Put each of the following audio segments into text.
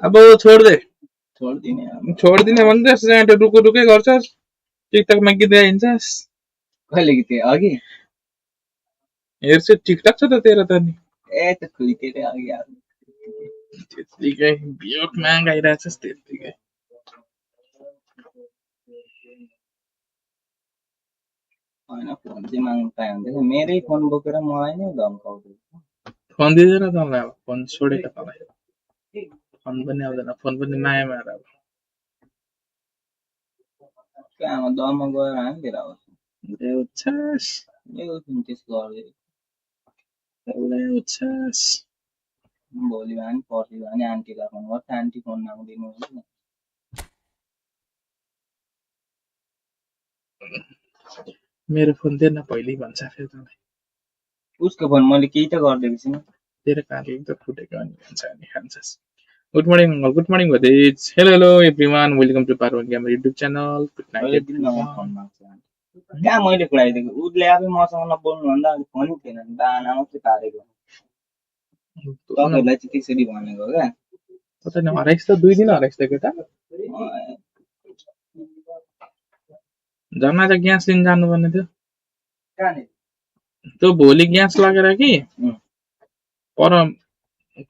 अब छोड दे छोडिदिने भन्दैछ यहाँ रुकै गर्छस् टिकटकमा गीत गाइन्छस् कहिले गीत अघि हेर्छु टिकटक छ त तेरो त नि त खुइतेरै अघि त्यत्तिकै बियोकमा गाइरहेछस् त्यत्तिकै होइन फोन चाहिँ माग्नु पाए हुन्थ्यो मेरै फोन बोकेर मलाई नै धम्काउँदै फोन दिँदैन तँलाई अब फोन छोडेको तँलाई फोन पनि आउँदैन फोन पनि माया मार अब कहाँ दममा गएर हामीतिर आउँछ ल्याउँछस् त्यसको गर्दै ल्याउँछस् भोलि भए पनि पर्सि भए पनि आन्टीलाई फोन गर्छ आन्टी फोन नदिनु मेरो फोन दे न पहिले भन्छ फेरि तँलाई उसको फोन मैले केही त गरिदिएको छैन तेरो काले एकदम फुटेको अनि भन्छ अनि खान्छस् गुड मर्निङ भदेज hello everyone welcome to Parwan gamer YouTube channel good night कहाँ मैले खुलाइदिएको उसले आफै मसँग नबोल्नु भन्दा फोनै थिएन बाना मात्रै पारेको तपाईँहरूलाई चाहिँ त्यसरी भनेको क्या तपाईँ हराइस् त 2 दिन हराइस् त केटा झन् आज ग्यास लिन जानुपर्ने थियो त्यो भोलि ग्यास लगेर कि पर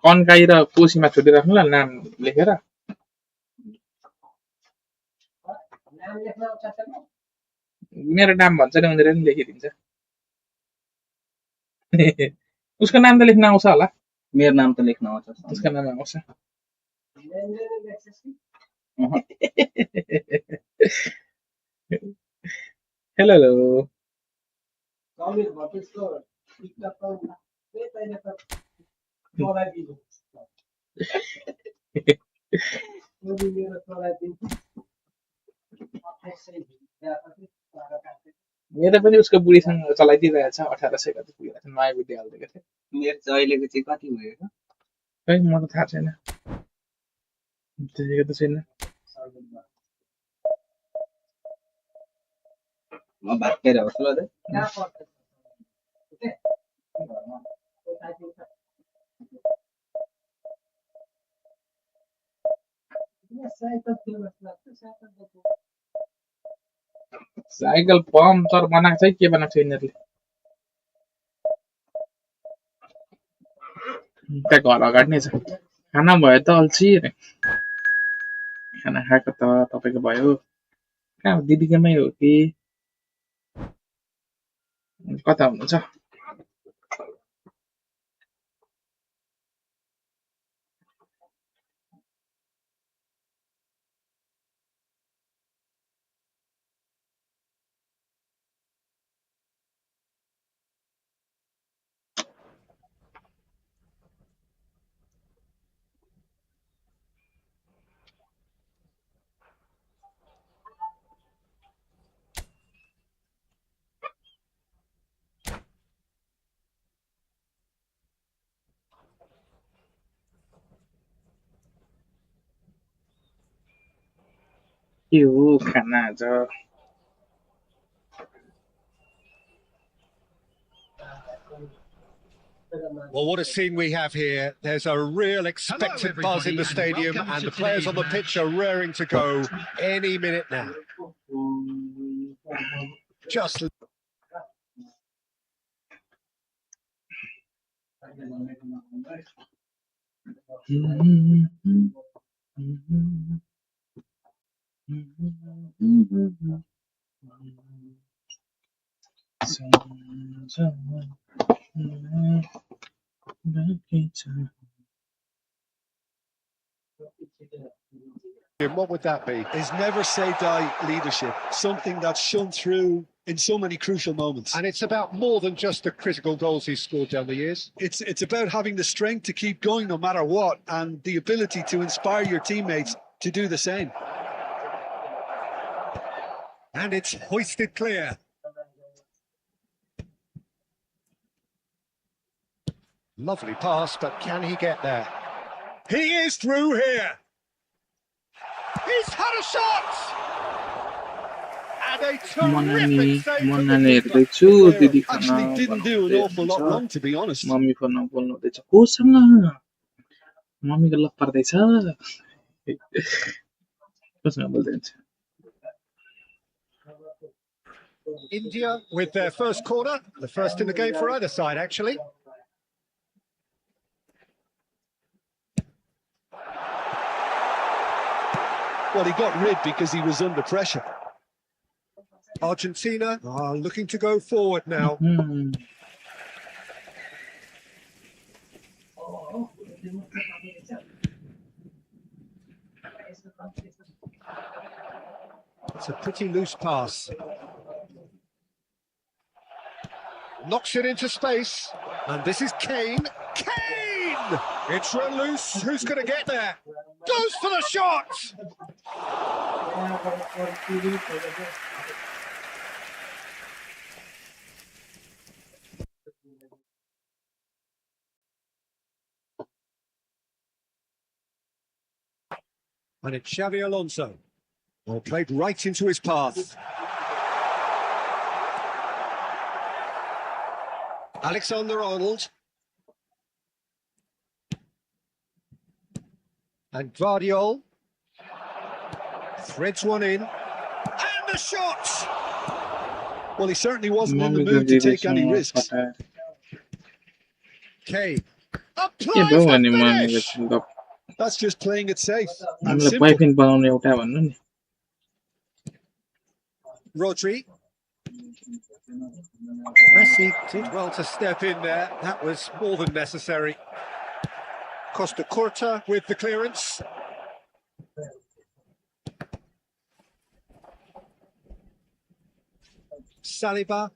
कन्काई र कोसीमा छुटिराख्नु ल नाम लेखेर मेरो नाम भन्छ नि उनीहरूले नि लेखिदिन्छ उसको नाम त लेख्न आउँछ होला मेरो नाम त लेख्न आउँछ उसको नाम आउँछ हेलो मेरो पनि उसको बुढीसँग चलाइदिइरहेछ 1800 कति पुगेको छ नयाँ बुढी हालिदिएको थियो मेरो चाहिँ अहिलेको चाहिँ कति भयो खै म त थाहा छैन देखेको त छैन म भागेर होस् ल साइकल पम्पचर बनाएको छ के बनाएको छ यिनीहरूले त्यहाँ घर अगाडि नै छ खाना भयो त अल्छी खाना खाएको त तपाईँको भयो कहाँ हो दिदीकोमै हो कि कता हुनुहुन्छ के हो खाना आज Well, what a scene we have here. There's a real expectant buzz in the stadium and the players on the pitch are raring to go any minute now. Just... What would that be? Is never say die leadership, something that's shone through in so many crucial moments. And it's about more than just the critical goals he's scored down the years. It's about having the strength to keep going no matter what, and the ability to inspire your teammates to do the same. And it's hoisted clear. Lovely pass, but can he get there? He is through here. He's had a shot! And a terrific save. Actually didn't do an awful lot wrong, to be honest. Mummy फोनमा बोल्नु हुँदैछ कोसँग mummy गल्ला पर्दैछ कसमा बोल्दै India with their first corner, the first in the game for either side, actually. Well, he got rid because he was under pressure. Argentina are looking to go forward now. It's a pretty loose pass. Knocks it into space. And this is Kane. Kane! It's run loose. Who's going to get there? Goes for the shot! And it's Xavi Alonso. Well, played right into his path. Alexander-Arnold. And Guardiola threads one in. And the shot! Well, he certainly wasn't in the mood to take any risks. Kane. के भयो भने मम्मीको गफ That's just playing it safe and हामीलाई simple. वाइफाइन बनाउने एउटा भन्नु नि Rodri. Messi did well to step in there. That was more than necessary. Costa Curta with the clearance. Saliba.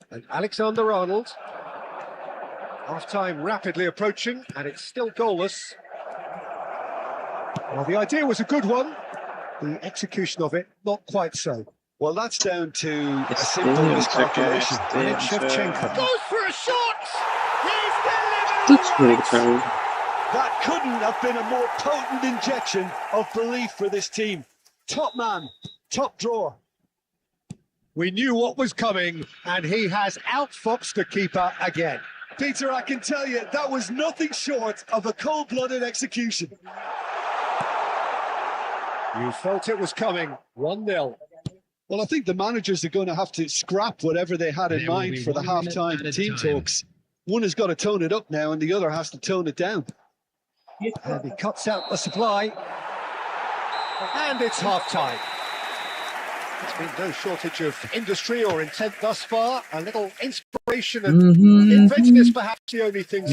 And Alexander-Arnold. Half-time rapidly approaching, and it's still goalless. Well, the idea was a good one. The execution of it, not quite so. Well, that's down to a simple miscalculation. And Shevchenko goes for a shot! He's That's delivered! pretty cool. That couldn't have been a more potent injection of belief for this team. Top man, top drawer. We knew what was coming, and he has outfoxed the keeper again. Peter, I can tell you, that was nothing short of a cold-blooded execution. You felt it was coming. 1-0. Well, I think the managers are going to have to scrap whatever they had in mind for the half-time team talks. One has got to tone it up now, and the other has to tone it down. And he cuts out the supply. And it's half-time. There's been no shortage of industry or intent thus far. A little inspiration and inventiveness, perhaps the only things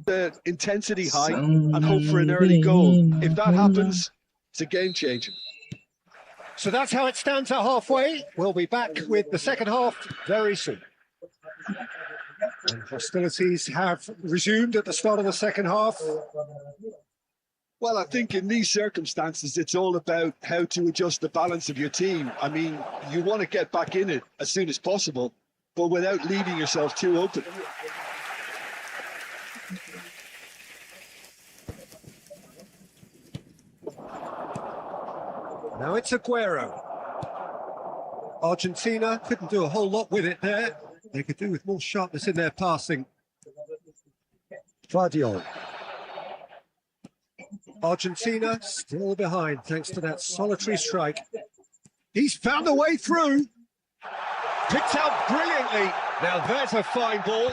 The intensity high and hope for an early goal. If that happens, it's a game changer. So that's how it stands at halfway. We'll be back with the second half very soon. And hostilities have resumed at the start of the second half. Well, I think in these circumstances, it's all about how to adjust the balance of your team. I mean, you want to get back in it as soon as possible, but without leaving yourself too open. Now it's Aguero. Argentina couldn't do a whole lot with it there. They could do with more sharpness in their passing. Guardiola. Argentina still behind thanks to that solitary strike. He's found a way through. Picked out brilliantly. Now there's a fine ball.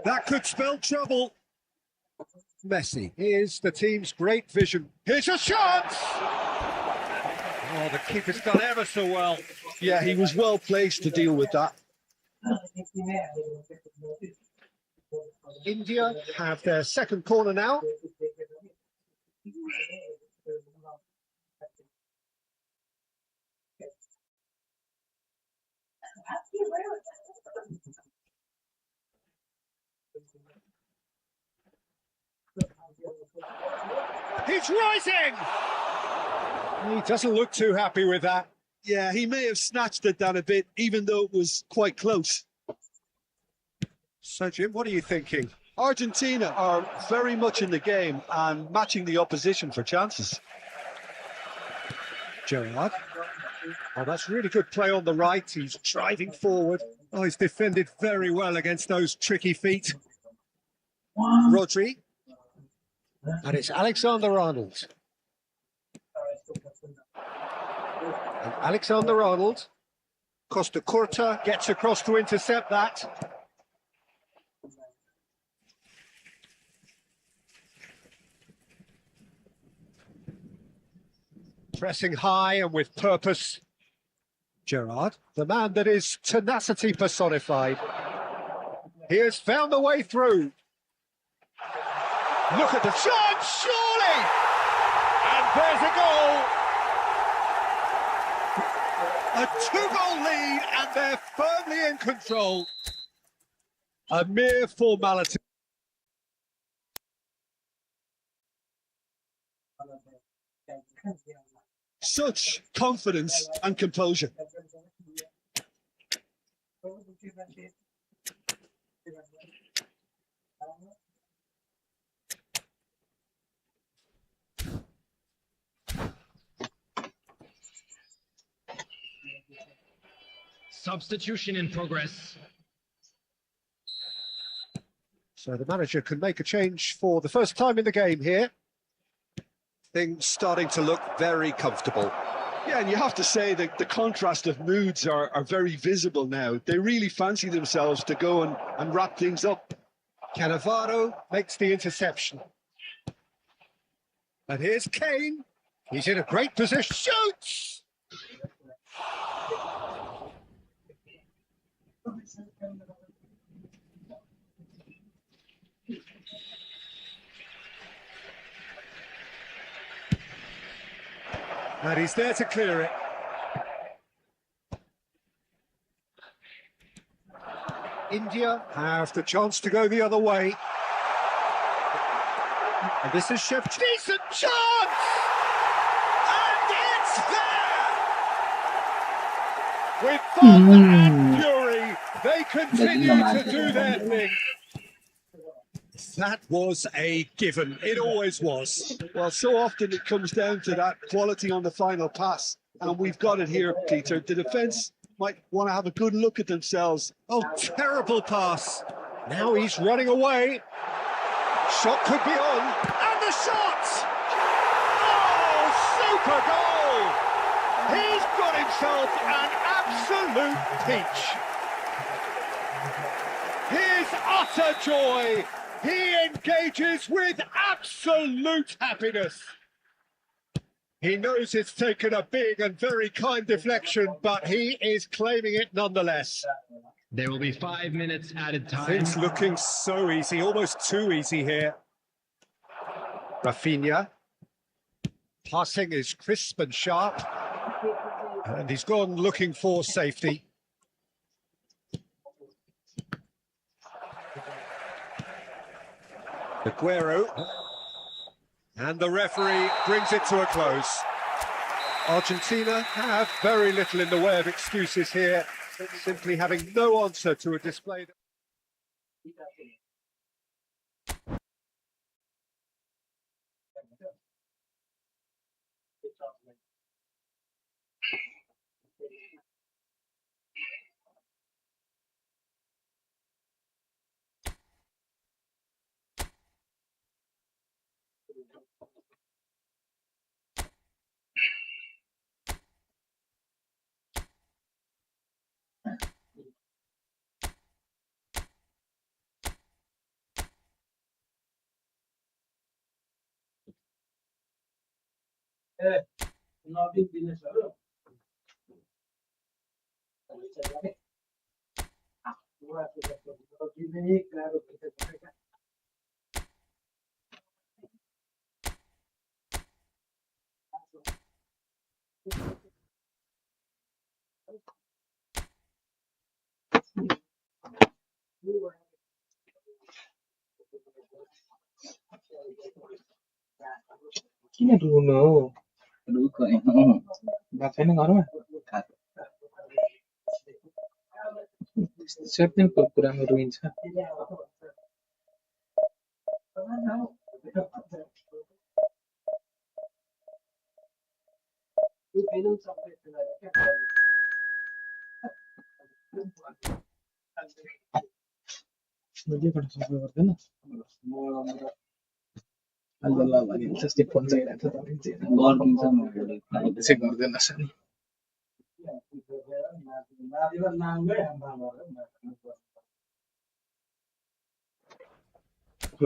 That could spell trouble. Messi. Here's the team's great vision. Here's a chance! Oh, the keeper's done ever so well. Yeah, he was well placed to deal with that. India have their second corner now. He's rising! He doesn't look too happy with that. Yeah, he may have snatched it down a bit, even though it was quite close. So, Jim, what are you thinking? Argentina are very much in the game and matching the opposition for chances. Gerrard. Oh, that's really good play on the right. He's driving forward. Oh, he's defended very well against those tricky feet. Rodri. And it's Alexander-Arnold. And Alexander-Arnold. Costa Curta gets across to intercept that. Pressing high and with purpose. Gerrard, the man that is tenacity personified. He has found the way through. Look at the chance, surely! And there's a goal! A 2-goal lead and they're firmly in control. A mere formality. Such confidence and composure. Substitution in progress. So the manager can make a change for the first time in the game here. Things starting to look very comfortable. Yeah, and you have to say that the contrast of moods are very visible now. They really fancy themselves to go and wrap things up. Cannavaro makes the interception. And here's Kane. He's in a great position. Shoots! And he's there to clear it. India have the chance to go the other way. And this is Chef. Decent chance! And it's there! With fun and fury, they continue to do their thing. That was a given. It always was. Well, so often it comes down to that quality on the final pass. And we've got it here, Peter. The defence might want to have a good look at themselves. Oh, terrible pass. Now he's running away. Shot could be on. And the shot! Oh, super goal! He's got himself an absolute peach. His utter joy. He engages with absolute happiness. He knows it's taken a big and very kind deflection, but he is claiming it nonetheless. There will be 5 minutes added time. It's looking so easy, almost too easy here. Rafinha. Passing is crisp and sharp. And he's gone looking for safety. Aguero. And the referee brings it to a close. Argentina have very little in the way of excuses here, simply having no answer to a display. किन रुनु हो रुको बात छैन घरमा सबै कुरामा रुइन्छ कहिलेबाट सफा गर्दैन अल्लाह भने जस्तै फोन चाहिरहेको छ तपाईँ चाहिँ त्यसै गर्दैन नि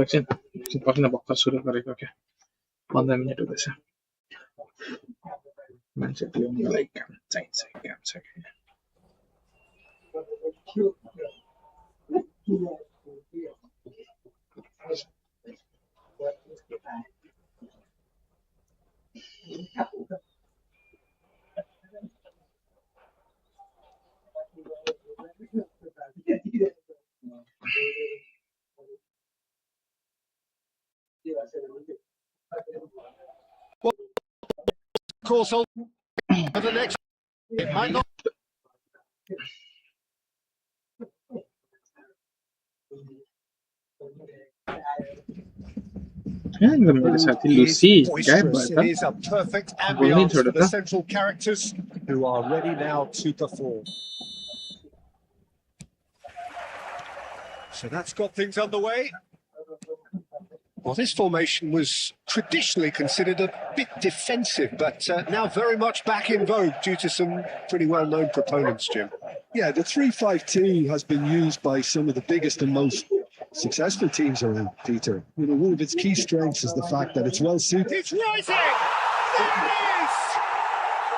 एकछिन पक्न भर्खर सुरु गरेको क्या 15 मिनेट हुँदैछ मान्छेले मलाई काम चाहिन्छ काम छ Course on for the next. It might not. मेरो साथी लुसी गायब Boisterous. भयो It is a perfect बोल्नै ambience छोड्यो for the त central characters who are ready now to perform. So that's got things underway. Well, this formation was traditionally considered a bit defensive, but now very much back in vogue due to some pretty well-known proponents, Jim. Yeah, the 3-5-2 has been used by some of the biggest and most successful teams around, Peter. You know, one of its key strengths is the fact that it's well suited. It's rising! There it is!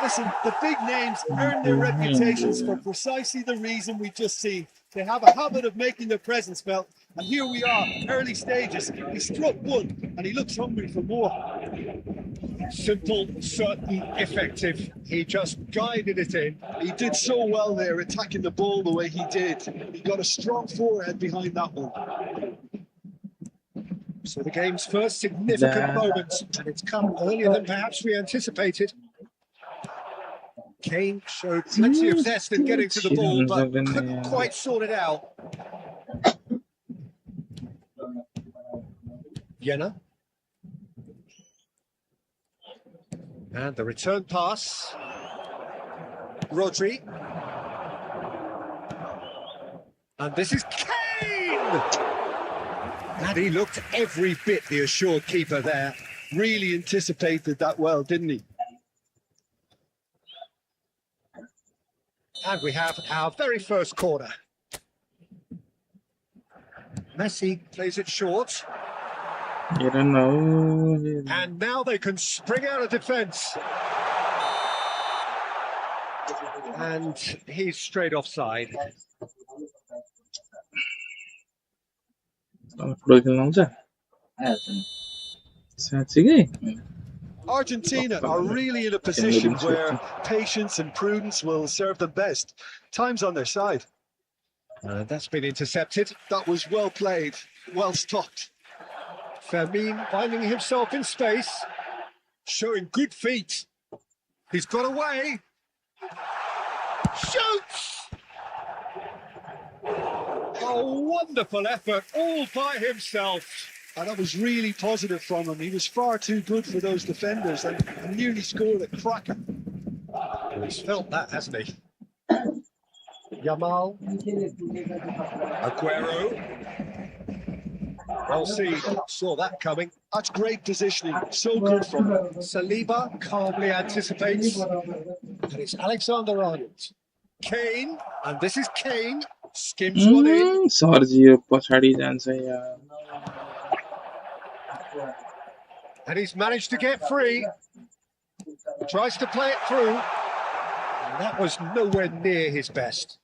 Listen, the big names earn their reputations for precisely the reason we've just seen. They have a habit of making their presence felt, and here we are, early stages. He struck one, and he looks hungry for more. Simple, certain, effective. He just guided it in. He did so well there, attacking the ball the way he did. He got a strong forehead behind that one. So the game's first significant moment, and it's come earlier than perhaps we anticipated. Kane showed plenty of zest in getting to the ball, but couldn't quite sort it out. Vienna. And the return pass. Rodri. And this is Kane! And he looked every bit the assured keeper there. Really anticipated that well, didn't he? And we have our very first corner. Messi plays it short. You don't know. And now they can spring out of defence. And he's straight offside. Argentina are really in a position where patience and prudence will serve them best. Time's on their side. That's been intercepted. That was well played, well stopped. Fermin finding himself in space, showing good feet. He's got away. Shoots! A wonderful effort all by himself. And that was really positive from him. He was far too good for those defenders and nearly scored a cracker. He's felt that, hasn't he? Yamal. Aguero. Elsie saw that coming. That's great positioning. So good from him. Saliba calmly anticipates. And it's Alexander-Arnold. Kane. And this is Kane. Skims one in. Sergio पछाडी जान्छ यार And he's managed to get free. Tries to play it through. And that was nowhere near his best.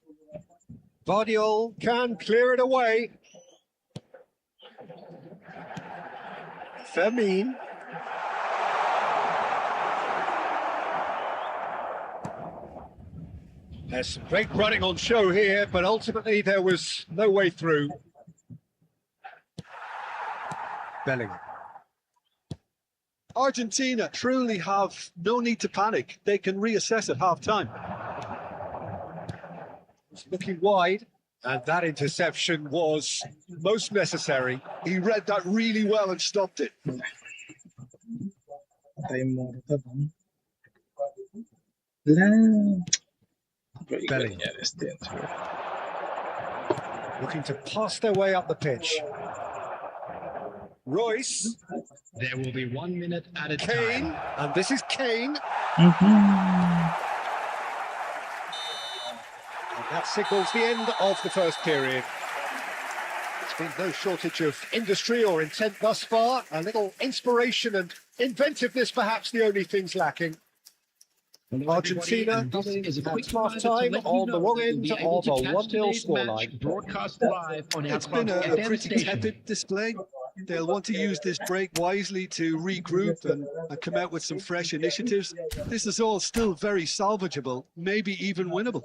Bardiol can clear it away. Fermin. There's some great running on show here, but ultimately there was no way through. Bellingham. Argentina truly have no need to panic. They can reassess at half-time. It's looking wide, and that interception was most necessary. He read that really well and stopped it. Voy a Belling. engañar este. Looking to pass their way up the pitch. Royce, There will be 1 minute added Kane, time. and this is Kane. Mhm. And that signals the end of the first period. There's been no shortage of industry or intent thus far. A little inspiration and inventiveness, perhaps the only things lacking. Argentina And this is a quick at reminder to half-time let you on the know wrong that you'll end be able of to a catch 1-0 today's match scoreline. broadcast live on It's been a FM pretty station. tepid display. They'll want to use this break wisely to regroup and come out with some fresh initiatives. This is all still very salvageable, maybe even winnable.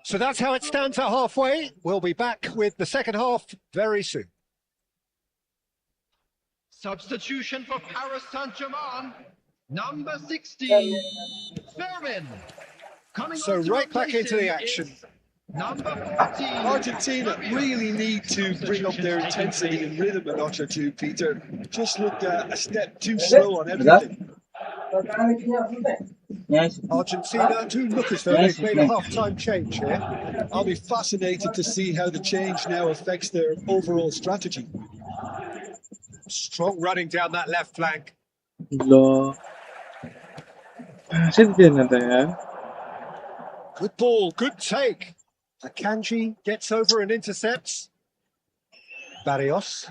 So that's how it stands at halfway. We'll be back with the second half very soon. Substitution for Paris Saint-Germain, number 16, Fermin. Coming So on to right back replace into the him action. is Number 14. Argentina really need to bring up their intensity and rhythm a notch or two, Peter. Just looked a step too slow on everything. Argentina do look as though they've made a half-time change here. I'll be fascinated to see how the change now affects their overall strategy. Strong running down that left flank. लो ऐसे देना था यार. Good ball, good take. Akanji gets over and intercepts. Barrios.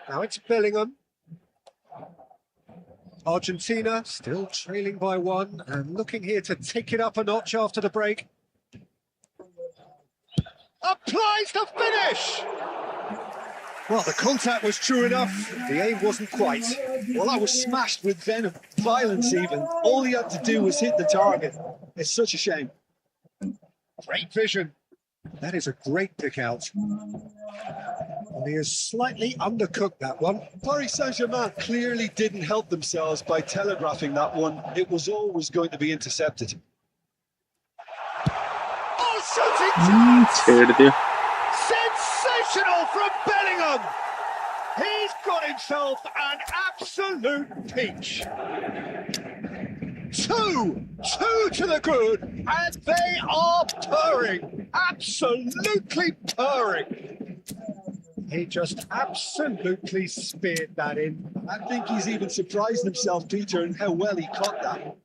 Now it's Bellingham. Argentina still trailing by one and looking here to take it up a notch after the break. Applies the finish! Well, the contact was true enough, the aim wasn't quite. Well, that was smashed with venom, violence even. All he had to do was hit the target. It's such a shame. Great vision. That is a great pick out. And he has slightly undercooked that one. Paris Saint-Germain clearly didn't help themselves by telegraphing that one. It was always going to be intercepted. Oh, shooting छेड़ दिया. Sensational from Bellingham! He's got himself an absolute peach. Two to the good, and they are purring, absolutely purring. He just absolutely speared that in. I think he's even surprised himself, Peter, in how well he caught that.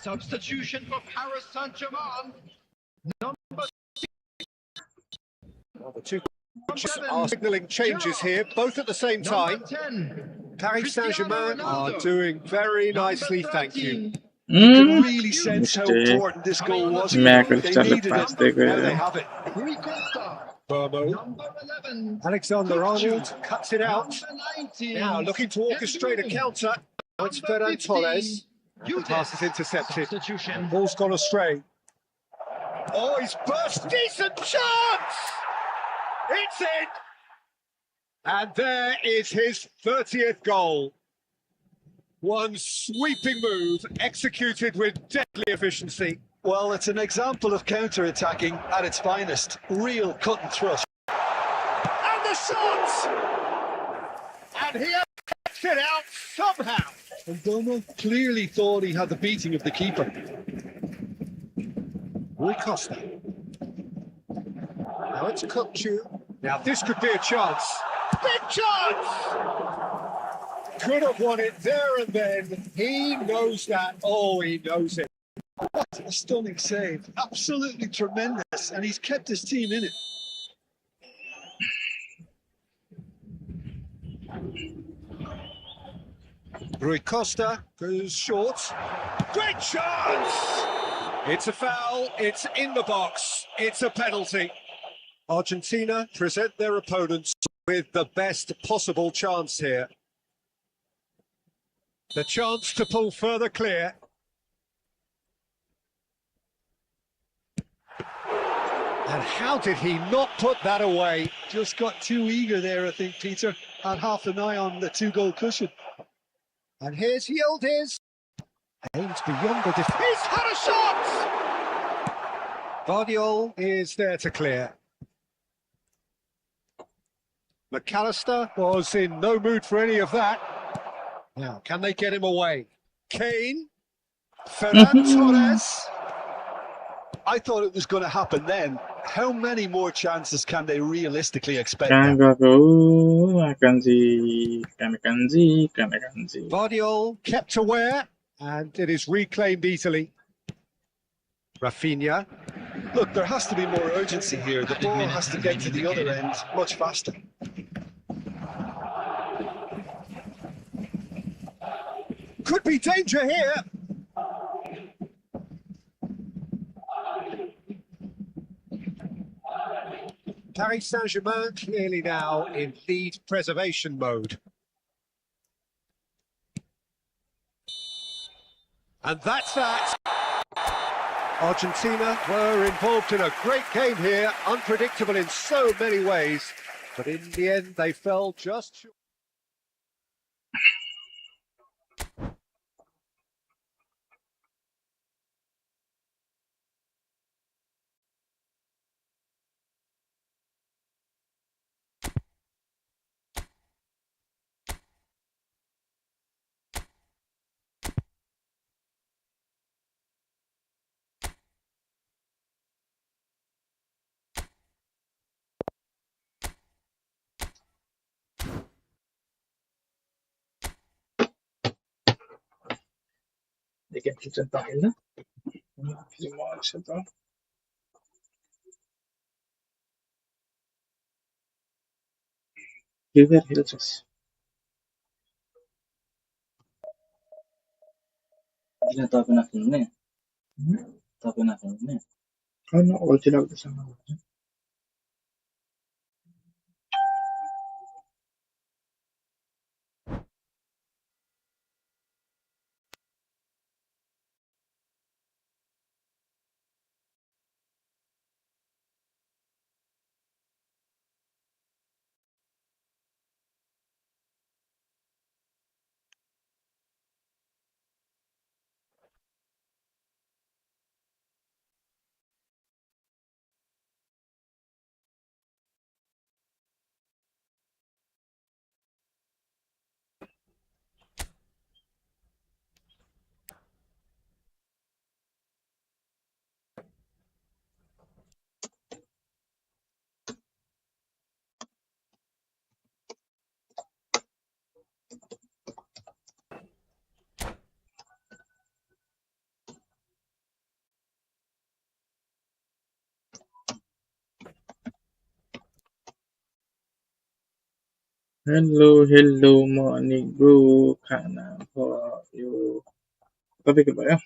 Substitution for Paris Saint-Germain, number Well, the two coaches are signalling changes here, both at the same time. 10. Paris Saint-Germain are doing very nicely, thank you. You can really sense how important this goal was. मैं कुछ They चल needed pass it. देखो Now they यार. have it. Burmo. Number 11. Alexander Arnold cuts it out. Number 19. Now looking to orchestrate a counter. Now it's Ferran Torres. And the pass is intercepted. Substitution. Ball's gone astray. Oh, he's burst. Decent chance! It's in! And there is his 30th goal. One sweeping move executed with deadly efficiency. Well, it's an example of counter-attacking at its finest. Real cut and thrust. And the shot! And he has kept it out somehow. And Domo clearly thought he had the beating of the keeper. Rui Costa. Now it's Kukcu. Now this could be a chance. Big chance! Could have won it there and then. He knows that. Oh, he knows it. What a stunning save. Absolutely tremendous. And he's kept his team in it. Rui Costa goes short. Great chance! It's a foul. It's in the box. It's a penalty. Argentina present their opponents with the best possible chance here. The chance to pull further clear. And how did he not put that away? Just got too eager there, I think, Peter. Had half an eye on the two-goal cushion. And here's Yildiz. Aims beyond the defence. He's had a shot! Vardiol is there to clear. McAllister was in no mood for any of that. Now, can they get him away? Kane. Ferran Torres. I thought it was going to happen then. How many more chances can they realistically expect Kan now? go akan si. Vardiol kept aware, and it is reclaimed easily. Rafinha. Look, there has to be more urgency here. The ball has to get to the other end much faster. Could be danger here. Paris Saint-Germain clearly now in lead preservation mode. And that's that. Argentina were involved in a great game here, unpredictable in so many ways, but in the end they fell just short. देखिए फिर चलता है ना फिर मार चलता River Hills. किन तपाईँ नखेल्ने तपाईँ नखेल्ने होइन अल्छी लाग्दैछ Hello morning bro खाना भयो तपाईँको भयो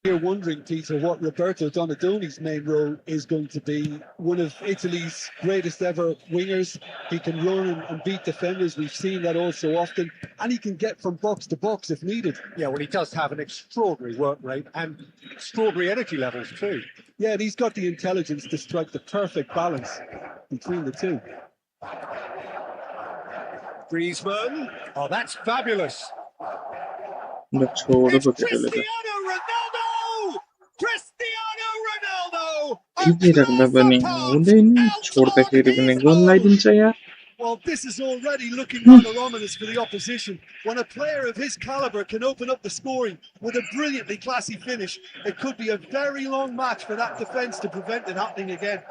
You're wondering, Peter, what Roberto Donadoni's main role is going to be. One of Italy's greatest ever wingers. He can run and beat defenders. We've seen that all so often. And he can get from box to box if needed. Yeah, well, he does have an extraordinary work rate and extraordinary energy levels too. Yeah, and he's got the intelligence to strike the perfect balance between the two. Griezmann. Oh, that's fabulous. Let's go It's Cristiano Ronaldo! Cristiano Ronaldo! राख्दा पनि हुँदैन छोड्दाखेरि पनि गोल लगाइदिन्छ यार Well, this is already looking rather ominous for the opposition. When a player of his calibre can open up the scoring with a brilliantly classy finish, it could be a very long match for that defence to prevent it happening again.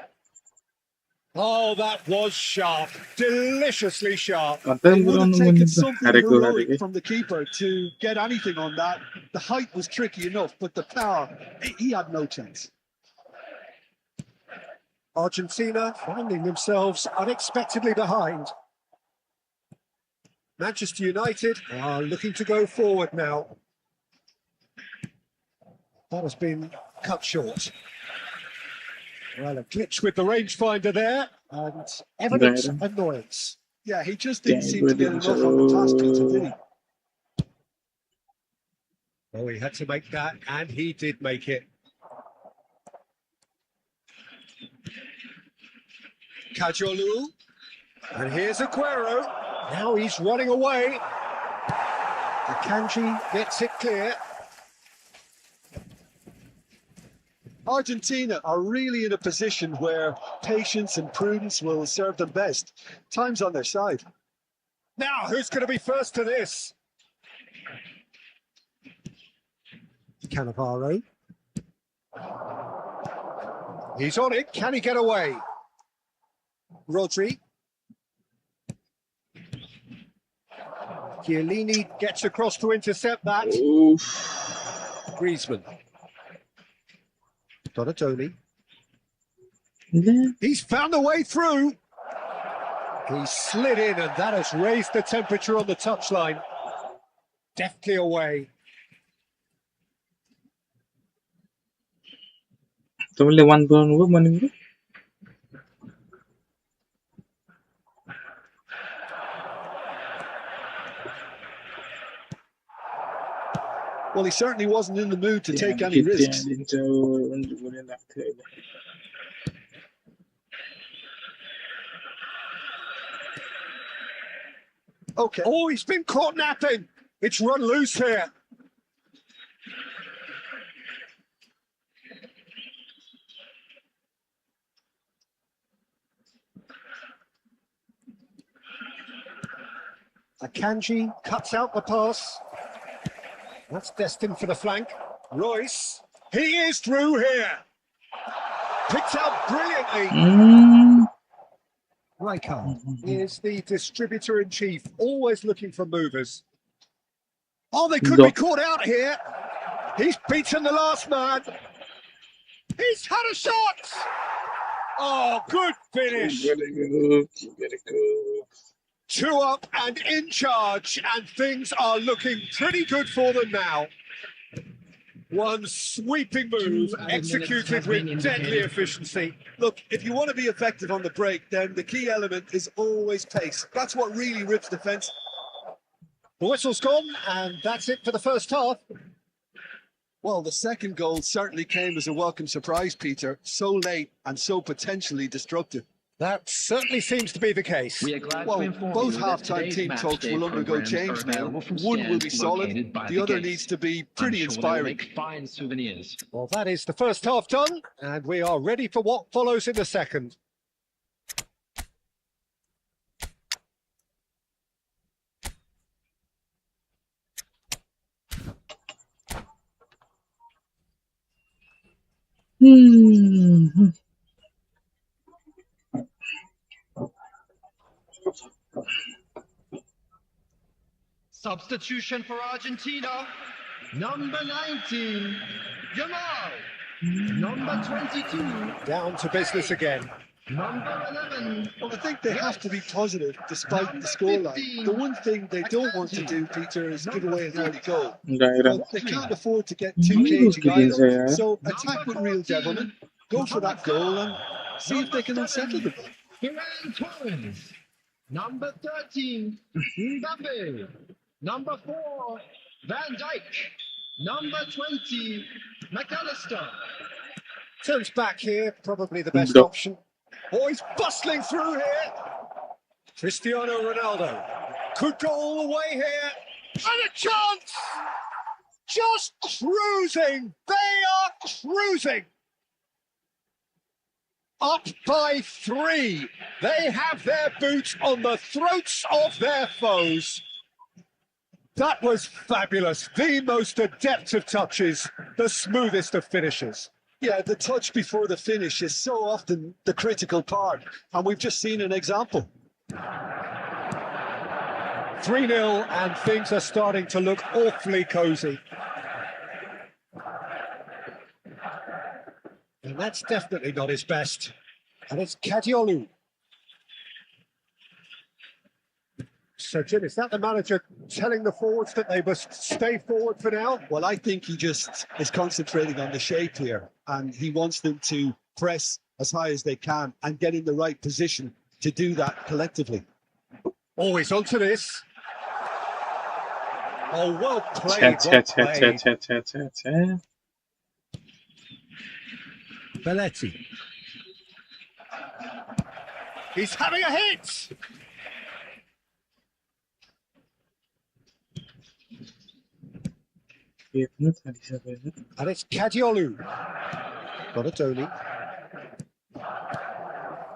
Oh, that was sharp. Deliciously sharp. It would have taken something heroic from the keeper to get anything on that. The height was tricky enough, but the power, he had no chance. Argentina finding themselves unexpectedly behind. Manchester United are looking to go forward now. That has been cut short. Well, a glitch with the rangefinder there, and evident Right. annoyance. Yeah, he just didn't seem to get enough on the pass, Peter, did he? Oh, he had to make that, and he did make it. Kajolu. And here's Aguero. Now he's running away. Akanji gets it clear. Argentina are really in a position where patience and prudence will serve them best. Time's on their side. Now, who's going to be first to this? Cannavaro. He's on it. Can he get away? Rodri. Chiellini gets across to intercept that. Oof. Griezmann. Donatoni. Yeah. He's found a way through. He slid in, and that has raised the temperature on the touchline. Deftly away. So only one ball. Well, he certainly wasn't in the mood to take any risks. Okay. Oh, he's been caught napping. It's run loose here. Akanji cuts out the pass. That's destined for the flank. Royce. He is through here. Picked out brilliantly. Rijkaard is the distributor-in-chief, always looking for movers. Oh, they could be caught out here. He's beaten the last man. He's had a shot. Oh, good finish. Very good. Very good. 2 up and in charge, and things are looking pretty good for them now. One sweeping move executed with deadly efficiency. Look, if you want to be effective on the break, then the key element is always pace. That's what really rips defence. The whistle's gone, and that's it for the first half. Well, the second goal certainly came as a welcome surprise, Peter. So late and so potentially destructive. That certainly seems to be the case. We are glad Well, to inform both you that half-time today's team match talks day will undergo programs change are now. available from One will be stands solid, located by the other gate. needs to be I'm pretty sure they'll inspiring. make fine souvenirs. Well, that is the first half done, and we are ready for what follows in the second. Substitution for Argentina. Number 19, Jamal. Number 22, Down to business again. number 11. Well, I think they have to be positive despite the scoreline. The one thing they don't want to do, Peter, is give away an early goal. But they can't afford to get too cagey either. So attack with real devilment, go for that goal and see if they can unsettle them. Ferran Torres. Number 13, Mbappe. Number 4, Van Dijk. Number 20, McAllister. Turns back here, probably the best option. Oh, he's bustling through here. Cristiano Ronaldo could go all the way here. And a chance! Just cruising. They are cruising. Up by 3. They have their boots on the throats of their foes. That was fabulous. The most adept of touches, the smoothest of finishes. Yeah, the touch before the finish is so often the critical part, and we've just seen an example. 3-0, and things are starting to look awfully cosy. And that's definitely not his best. And it's Kadiolu. So, Jim, is that the manager telling the forwards that they must stay forward for now? Well, I think he just is concentrating on the shape here, and he wants them to press as high as they can and get in the right position to do that collectively. Always onto this. Oh, well played, Belletti. He's having a hit! And it's Kadiolu. Bonatoni.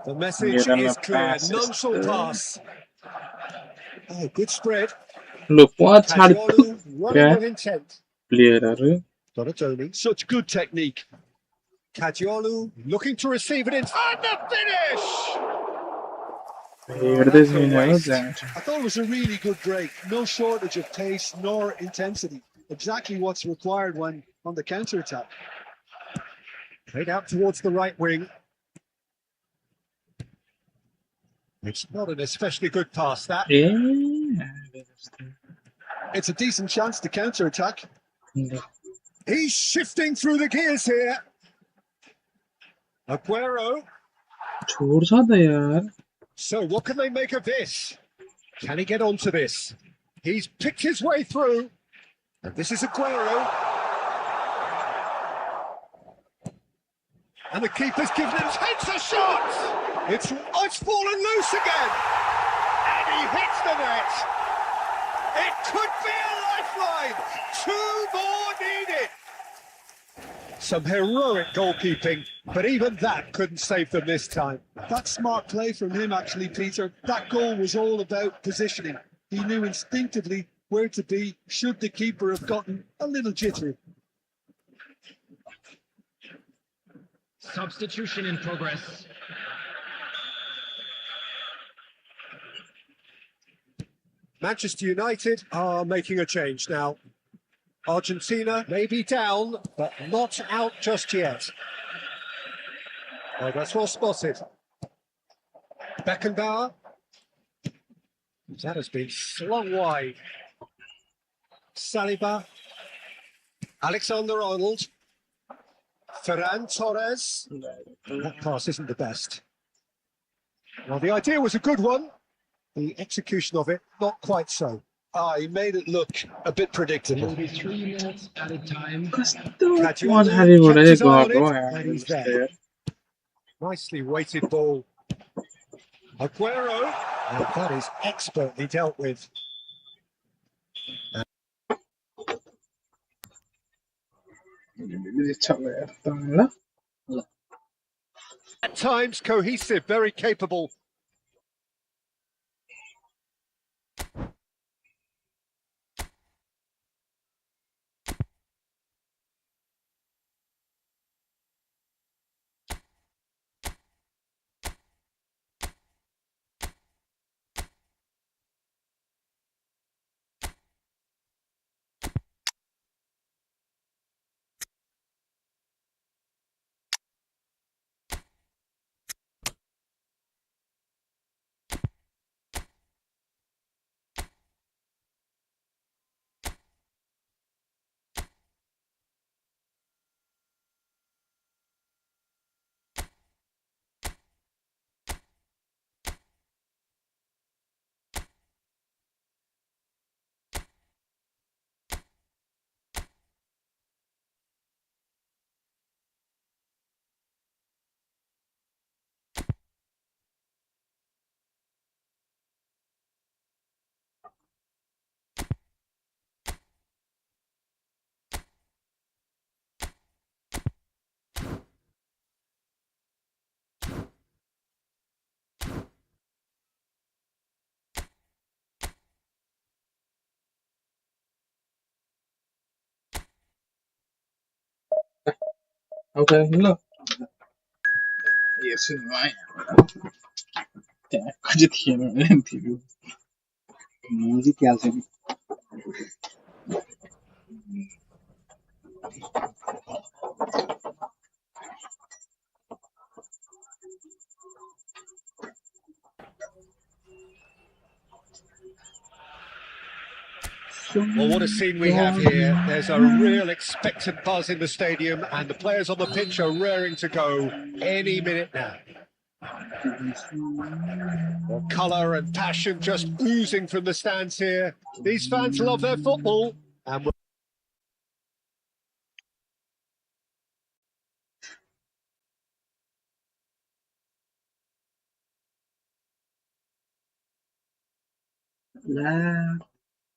The message is clear. None shall pass. Oh, good spread. Look, what's hard Kadiolu running with intent. player. Bonatoni. Such good technique. Kadiolu looking to receive it in. And the finish! I thought it was a really good break. No shortage of pace nor intensity. Exactly what's required when on the counter-attack. Played out towards the right wing. It's not an especially good pass, that. It's a decent chance to counter-attack. He's shifting through the gears here. Aguero. So what can they make of this? Can he get onto this? He's picked his way through. And this is Aguero. And the keeper's given it. Takes a shot! It's fallen loose again. And he hits the net. It could be a lifeline. 2 more needed. Some heroic goalkeeping, but even that couldn't save them this time. That's smart play from him, actually, Peter. That goal was all about positioning. He knew instinctively where to be should the keeper have gotten a little jittery. Substitution in progress. Manchester United are making a change now. Argentina may be down, but not out just yet. Oh, that's well spotted. Beckenbauer. That has been slung wide. Saliba. Alexander-Arnold. Ferran Torres. That pass isn't the best. Well, the idea was a good one. The execution of it, not quite so. He made it look a bit predictable. 3 minutes at a time. Nicely weighted ball. Aguero. And that is expertly dealt with. At times cohesive, very capable. Okay, hello. Yes, vai. Coisa tinha, não lembro. Música é assim. Well, what a scene we have here. There's a real expectant buzz in the stadium, and the players on the pitch are raring to go any minute now. Well, colour and passion just oozing from the stands here. These fans love their football, and Lah,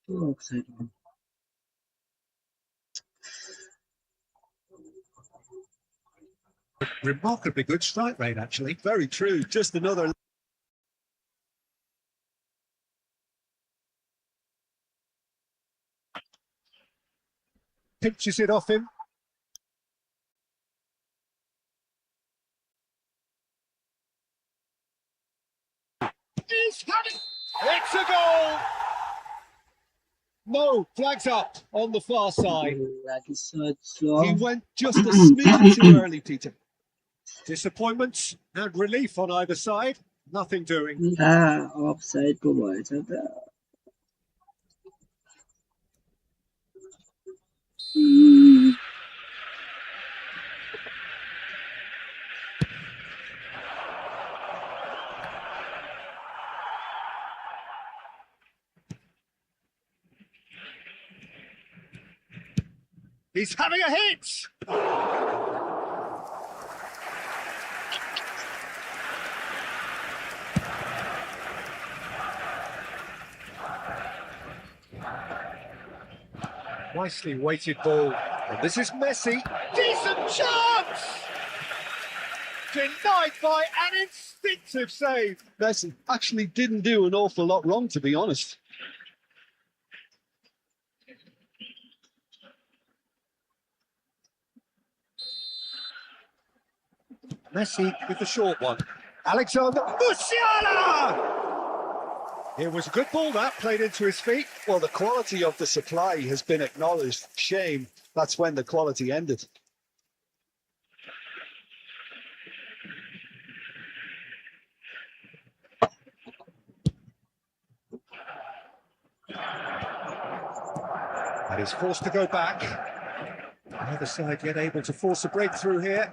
tu offside. remarkably good strike rate, actually. Very true. Just another. Pinches it off him. It's a goal! No, flags up on the far side. Lagi He sojok. went just a smidge too early, Peter. Disappointment and relief on either side. Nothing doing. Lah, offside को भएछ त. He's having a hit! Nicely weighted ball. And this is Messi. Decent chance! Denied by an instinctive save. Messi actually didn't do an awful lot wrong, to be honest. Messi with the short one. Alexander Musiala! It was a good ball that, played into his feet. Well, the quality of the supply has been acknowledged. Shame that's when the quality ended. And he's forced to go back. The other side yet able to force a breakthrough here.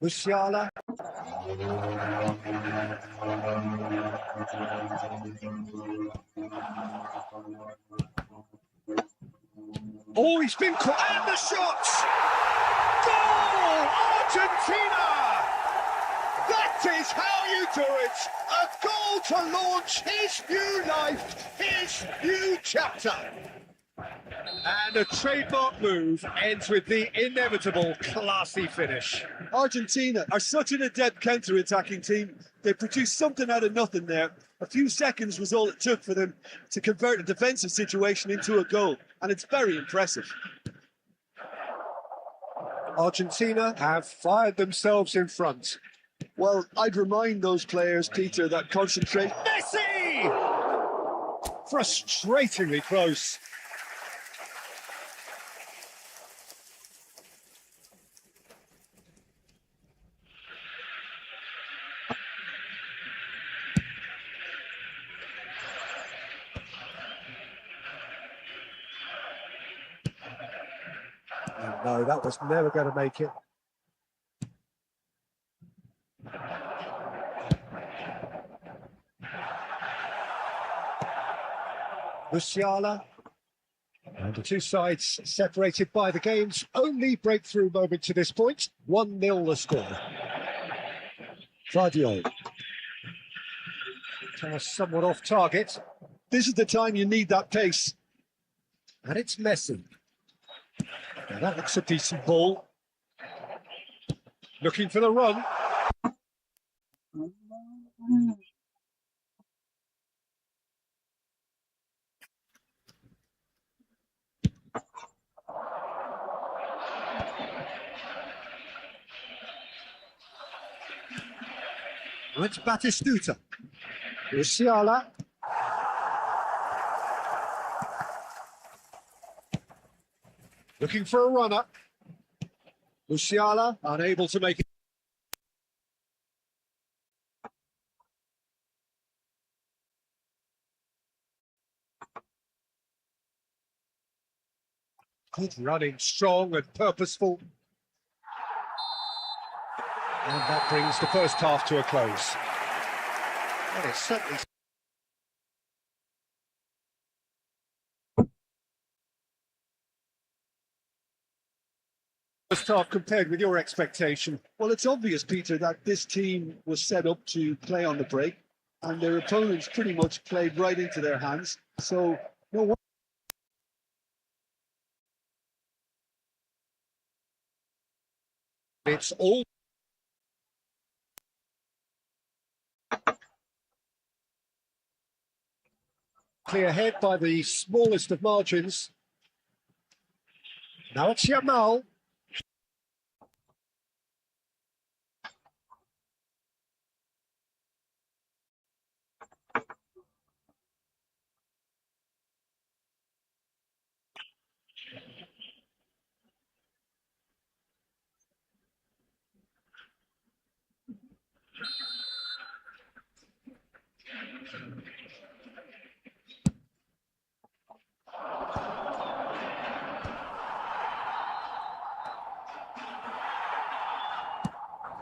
Musiala. Oh, he's been caught. And the shot! Goal! Argentina! That is how you do it! A goal to launch his new life, his new chapter. And a trademark move ends with the inevitable classy finish. Argentina are such an adept counter-attacking team. They produced something out of nothing there. A few seconds was all it took for them to convert a defensive situation into a goal, and it's very impressive. Argentina have fired themselves in front. Well, I'd remind those players, Peter, that concentrate. Messi! Frustratingly close. Oh, no, that was never going to make it. Musiala. And the two sides separated by the game's only breakthrough moment to this point. 1-0 the score. Sadio. Pass somewhat off target. This is the time you need that pace. And it's Messi. Now that looks a decent ball. Looking for the run. It's Batistuta. Musiala. Looking for a runner. Musiala unable to make it. Good running, strong and purposeful. And that brings the first half to a close. And it's certainly first half compared with your expectation. Well, it's obvious, Peter, that this team was set up to play on the break, and their opponents pretty much played right into their hands. So, no wonder. It's all clear ahead by the smallest of margins. Now it's Yamal.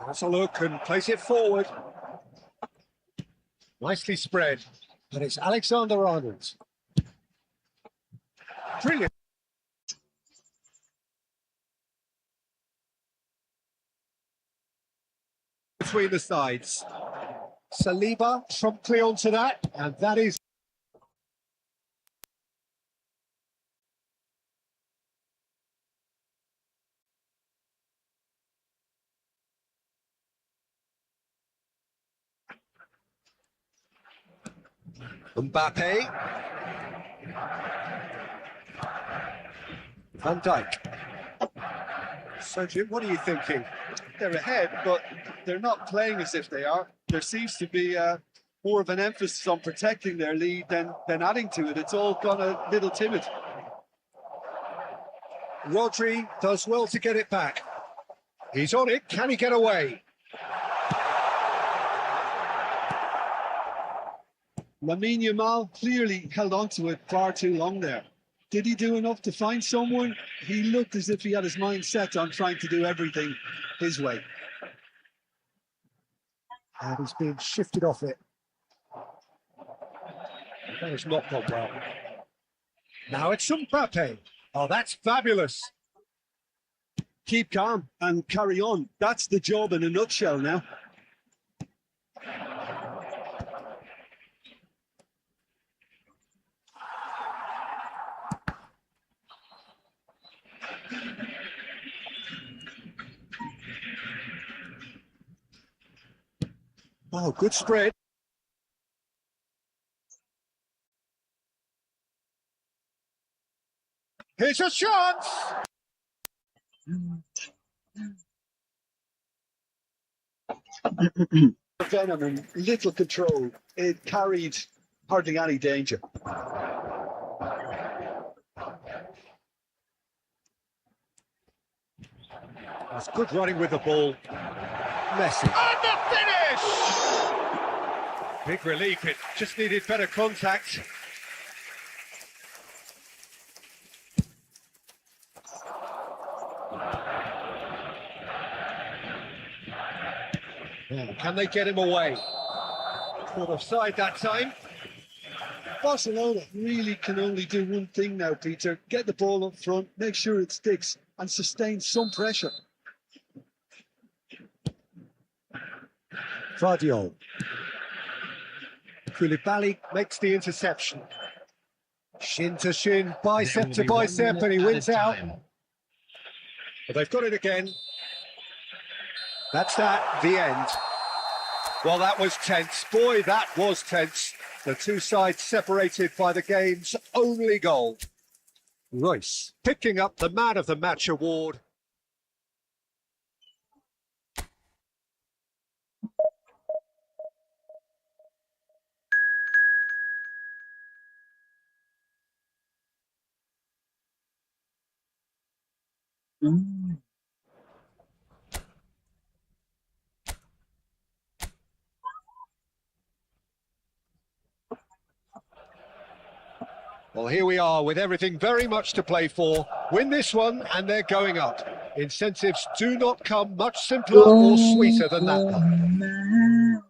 Has a look and plays it forward. Nicely spread. And it's Alexander-Arnold. Brilliant. Between the sides. Saliba promptly onto that, and that is Mbappe. Van Dijk. So, Jim, what are you thinking? They're ahead, but they're not playing as if they are. There seems to be more of an emphasis on protecting their lead than adding to it. It's all gone a little timid. Rodri does well to get it back. He's on it. Can he get away? Lamine Yamal clearly held on to it far too long there. Did he do enough to find someone? He looked as if he had his mind set on trying to do everything his way. And he's being shifted off it. That has not gone well. Now it's Mbappe. Oh, that's fabulous. Keep calm and carry on. That's the job in a nutshell now. Oh, good spread. Here's a chance. Venom and little control. It carried hardly any danger. That's good running with the ball. Messi. And the finish! Big relief. It just needed better contact. Yeah, can they get him away? Caught offside that time. Barcelona really can only do one thing now, Peter. Get the ball up front, make sure it sticks, and sustain some pressure. Vardiol. Koulibaly makes the interception. Shin to shin, bicep to bicep, and he wins out. But they've got it again. That's that, the end. Well, that was tense. Boy, that was tense. The two sides separated by the game's only goal. Royce picking up the Man of the Match award. Well, here we are with everything very much to play for. Win this one and they're going up. Incentives do not come much simpler or sweeter than that one.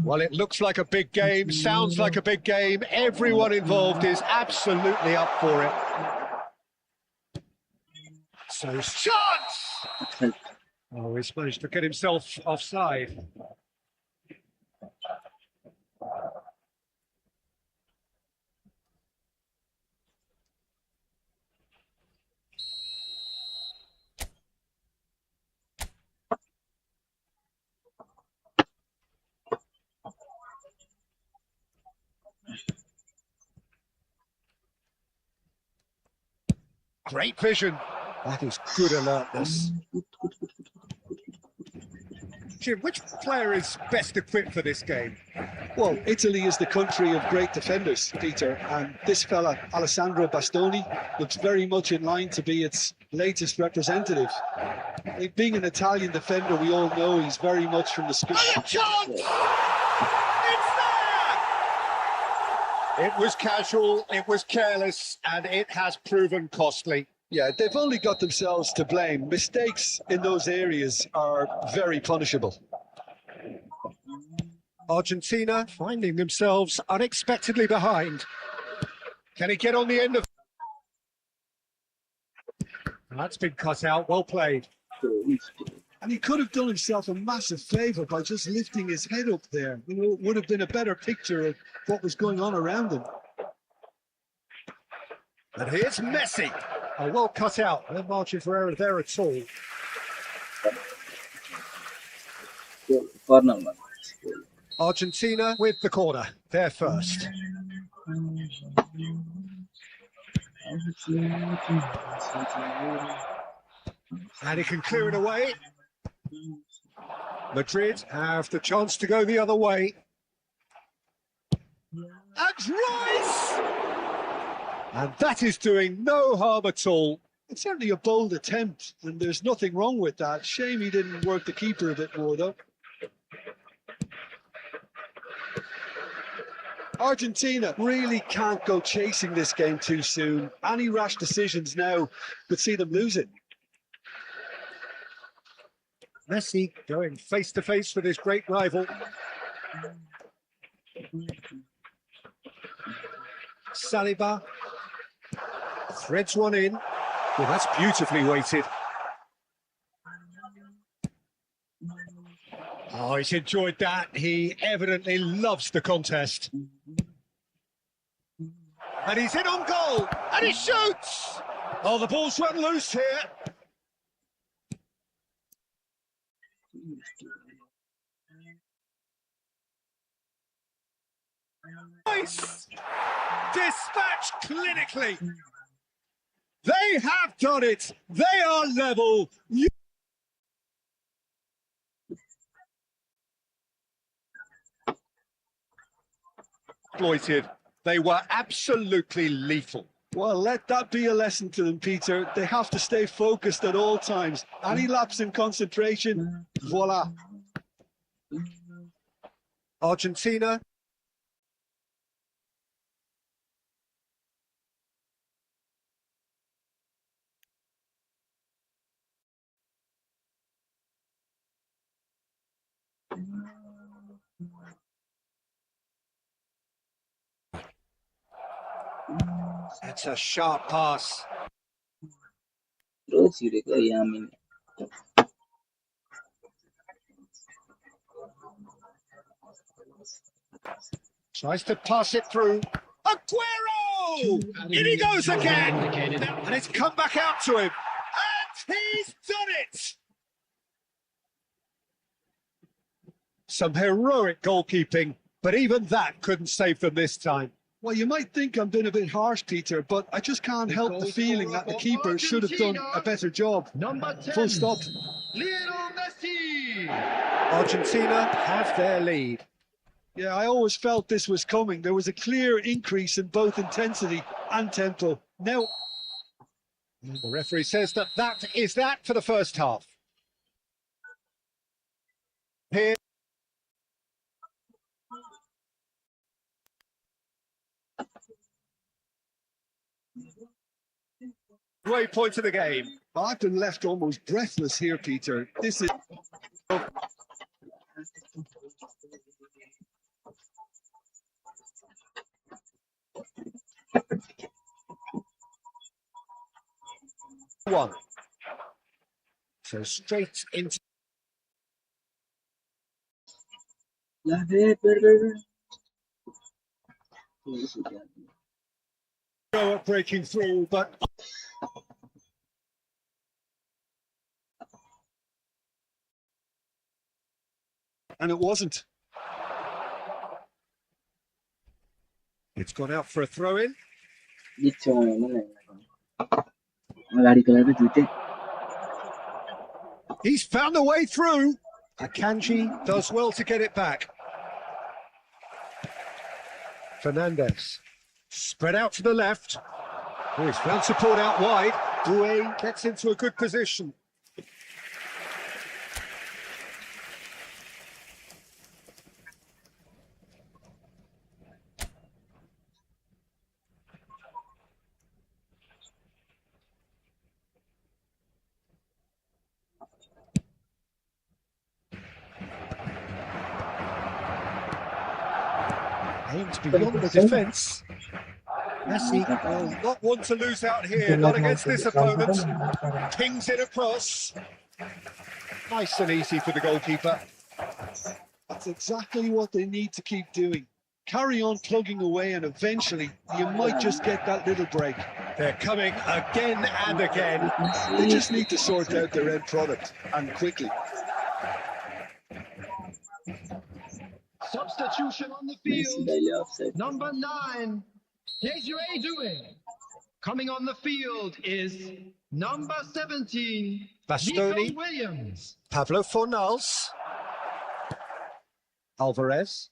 Well, it looks like a big game, sounds like a big game. Everyone involved is absolutely up for it. So, chance! Oh, he's managed to get himself offside. Great vision. That is good alertness. Jim, which player is best equipped for this game? Well, Italy is the country of great defenders, Peter, and this fella, Alessandro Bastoni, looks very much in line to be its latest representative. Being an Italian defender, we all know he's very much from the school. And a chance! It's there! It was casual, it was careless, and it has proven costly. Yeah, they've only got themselves to blame. Mistakes in those areas are very punishable. Argentina finding themselves unexpectedly behind. Can he get on the end of... That's been cut out, well played. And he could have done himself a massive favour by just lifting his head up there. You know, it would have been a better picture of what was going on around him. And here's Messi. Oh, well cut out. No margin for error there at all. Corner. Argentina with the corner. They're first. And he can clear it away. Madrid have the chance to go the other way. And Rice! And that is doing no harm at all. It's certainly a bold attempt, and there's nothing wrong with that. Shame he didn't work the keeper a bit more, though. Argentina really can't go chasing this game too soon. Any rash decisions now could see them lose it. Messi going face to face with his great rival. Saliba threads one in. Well, that's beautifully weighted. Oh, he's enjoyed that. He evidently loves the contest. And he's in on goal. And he shoots. Oh, the ball's run loose here. Nice. Dispatched clinically. They have done it. They are level. Exploited. They were absolutely lethal. Well, let that be a lesson to them, Peter. They have to stay focused at all times. Any lapse in concentration, voila. Argentina. It's a sharp pass. Tries to pass it through. Aguero! In he goes again! And it's come back out to him. And he's done it! Some heroic goalkeeping, but even that couldn't save them this time. Well, you might think I'm being a bit harsh, Peter, but I just can't help the feeling that the keeper should have done a better job. Number 10, Full stop. Lionel Messi. Argentina have their lead. Yeah, I always felt this was coming. There was a clear increase in both intensity and tempo. Now, the referee says that is that for the first half. Here. Great point of the game. I've been left almost breathless here, Peter. This is 1. So straight into go at breaking through, but and it wasn't. it's gone out for a throw-in. He's found a way through. Akanji does well to get it back. Fernandez spread out to the left. Oh, he's found support out wide. Doué gets into a good position. Aims beyond the defence. Messi will not want to lose out here, not against this opponent. Pings it across. Nice and easy for the goalkeeper. That's exactly what they need to keep doing. Carry on plugging away, and eventually you might just get that little break. They're coming again and again. They just need to sort out their end product, and quickly. Substitution on the field. Number 9. Desiree Doué. Coming on the field is number 17. Bastoni. Nico Williams. Pablo Fornals. Alvarez.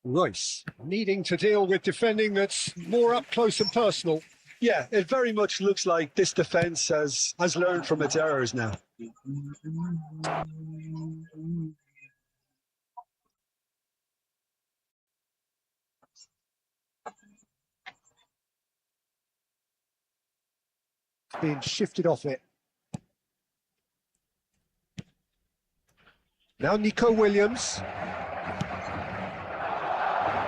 Royce needing to deal with defending that's more up close and personal. Yeah, it very much looks like this defence has learned from its errors now. Being shifted off it. Now Nico Williams.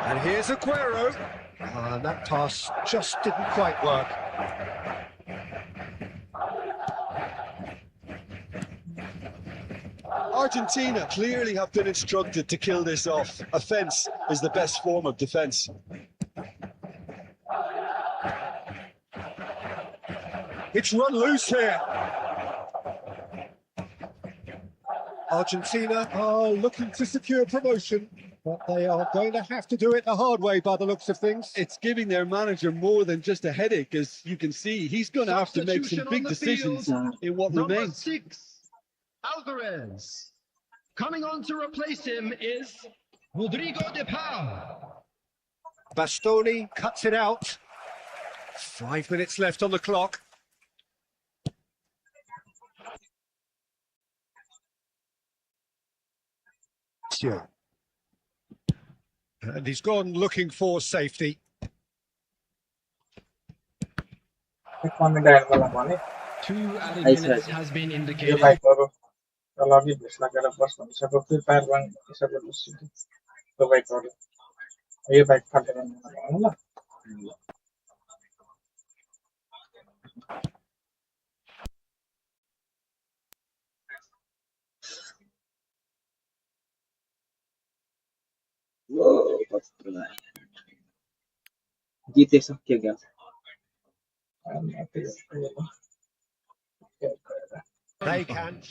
And here's Aguero. And that pass just didn't quite work. Argentina clearly have been instructed to kill this off. Offence is the best form of defence. It's run loose here. Argentina are looking to secure promotion, but they are going to have to do it the hard way by the looks of things. It's giving their manager more than just a headache, as you can see. He's going to have to make some big decisions in what Number remains. 6. Alvarez. Coming on to replace him is Rodrigo de Paul. Bastoni cuts it out. 5 minutes left on the clock. Yeah. And he's gone looking for safety. 2 added minutes has been indicated. जीते सब क्या गया They can.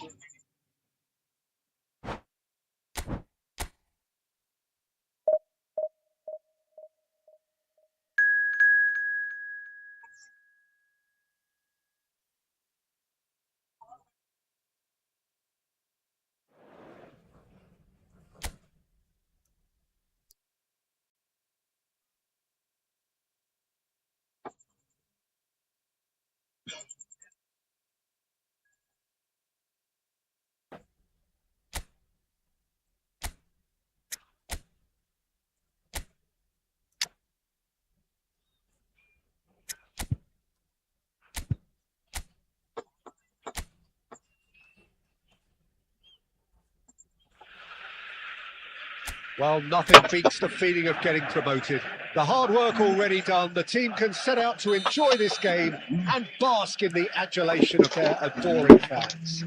Well, nothing beats the feeling of getting promoted. The hard work already done, the team can set out to enjoy this game and bask in the adulation of their adoring fans.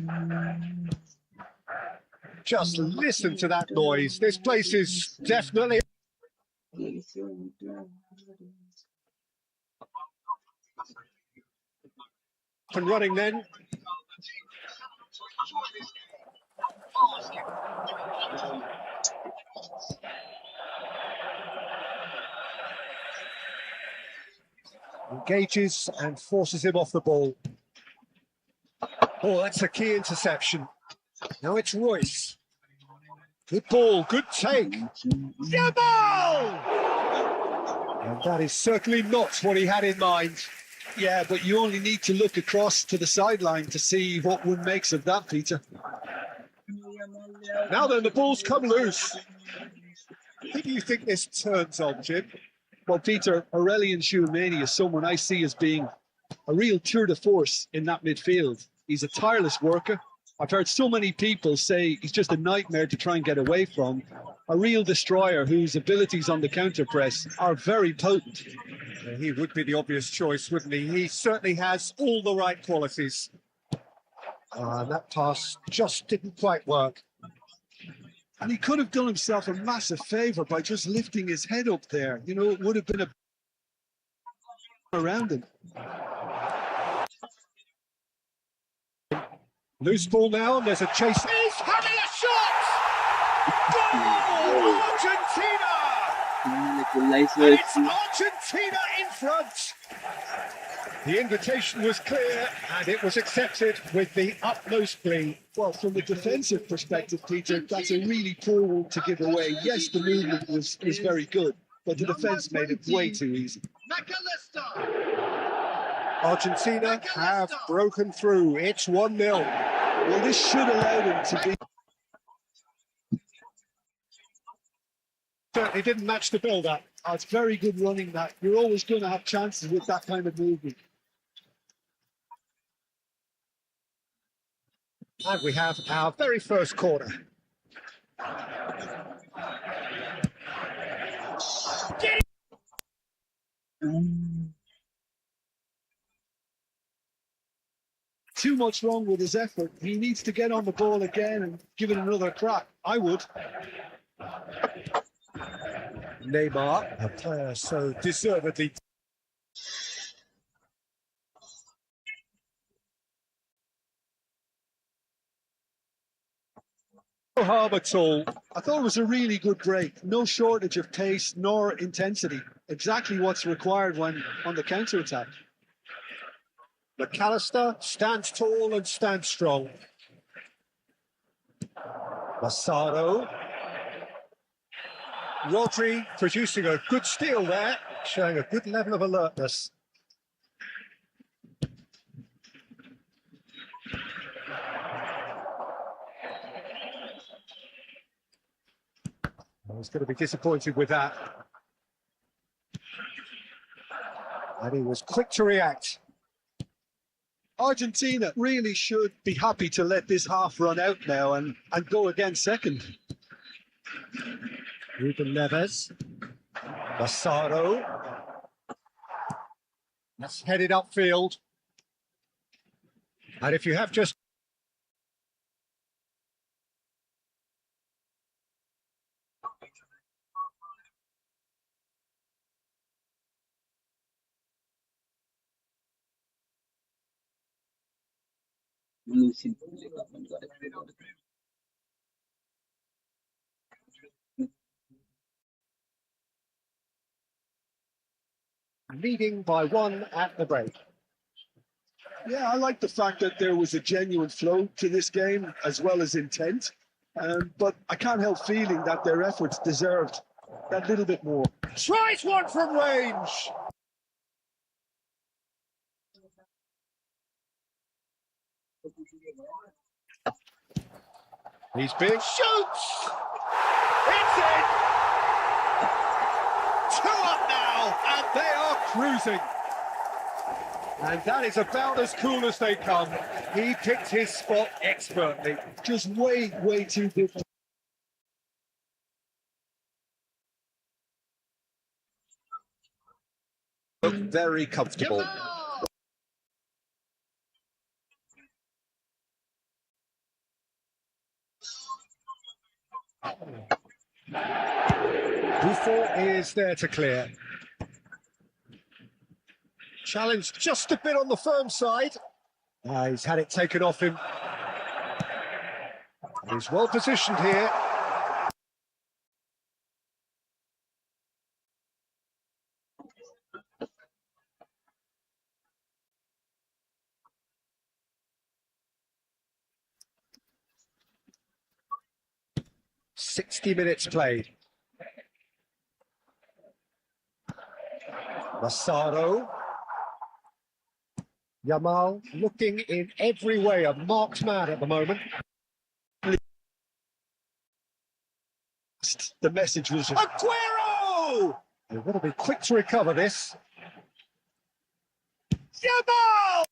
Just listen to that noise. This place is definitely up and running then. Engages and forces him off the ball. Oh, that's a key interception. Now it's Royce. Good ball, good take. Jamal! And that is certainly not what he had in mind. Yeah, but you only need to look across to the sideline to see what one makes of that, Peter. Now then, the ball's come loose. Who do you think this turns on, Jim? Well, Peter, Aurelian Tchouameni is someone I see as being a real tour de force in that midfield. He's a tireless worker. I've heard so many people say he's just a nightmare to try and get away from. A real destroyer whose abilities on the counter press are very potent. He would be the obvious choice, wouldn't he? He certainly has all the right qualities. That pass just didn't quite work. And he could have done himself a massive favour by just lifting his head up there. You know, it would have been a around him. Loose ball now, and there's a chase. He's having a shot! Goal! Argentina! And it's Argentina in front! The invitation was clear, and it was accepted with the utmost glee. Well, from a defensive perspective, Peter, that's a really poor one to give away. Yes, the movement was very good, but the defence made it way too easy. Argentina have broken through. It's 1-0. Well, this should allow them to be... Certainly didn't match the build-up. Oh, it's very good running that. You're always going to have chances with that kind of movement. And we have our very first corner. Too much wrong with his effort. He needs to get on the ball again and give it another crack. I would. Neymar, a player so deservedly. No harm at all. I thought it was a really good break. No shortage of pace nor intensity. Exactly what's required when on the counter-attack. McAllister stands tall and stands strong. Massaro. Rodri producing a good steal there, showing a good level of alertness. I was going to be disappointed with that. And he was quick to react. Argentina really should be happy to let this half run out now and go again second. Ruben Neves. Massaro. That's headed upfield. And if you have just leading by 1 at the break. Yeah, I like the fact that there was a genuine flow to this game as well as intent. But I can't help feeling that their efforts deserved that little bit more. Tries one from range. He's big. Shoots! It's in! 2 up now, and they are cruising. And that is about as cool as they come. He picked his spot expertly. Just way too good. Look very comfortable. Buffon is there to clear. Challenge just a bit on the firm side. He's had it taken off him. He's well positioned here. .60 minutes played. Massaro. Yamal looking in every way a marked man at the moment. The message was just... Aguero! They've got to be quick to recover this. Yamal!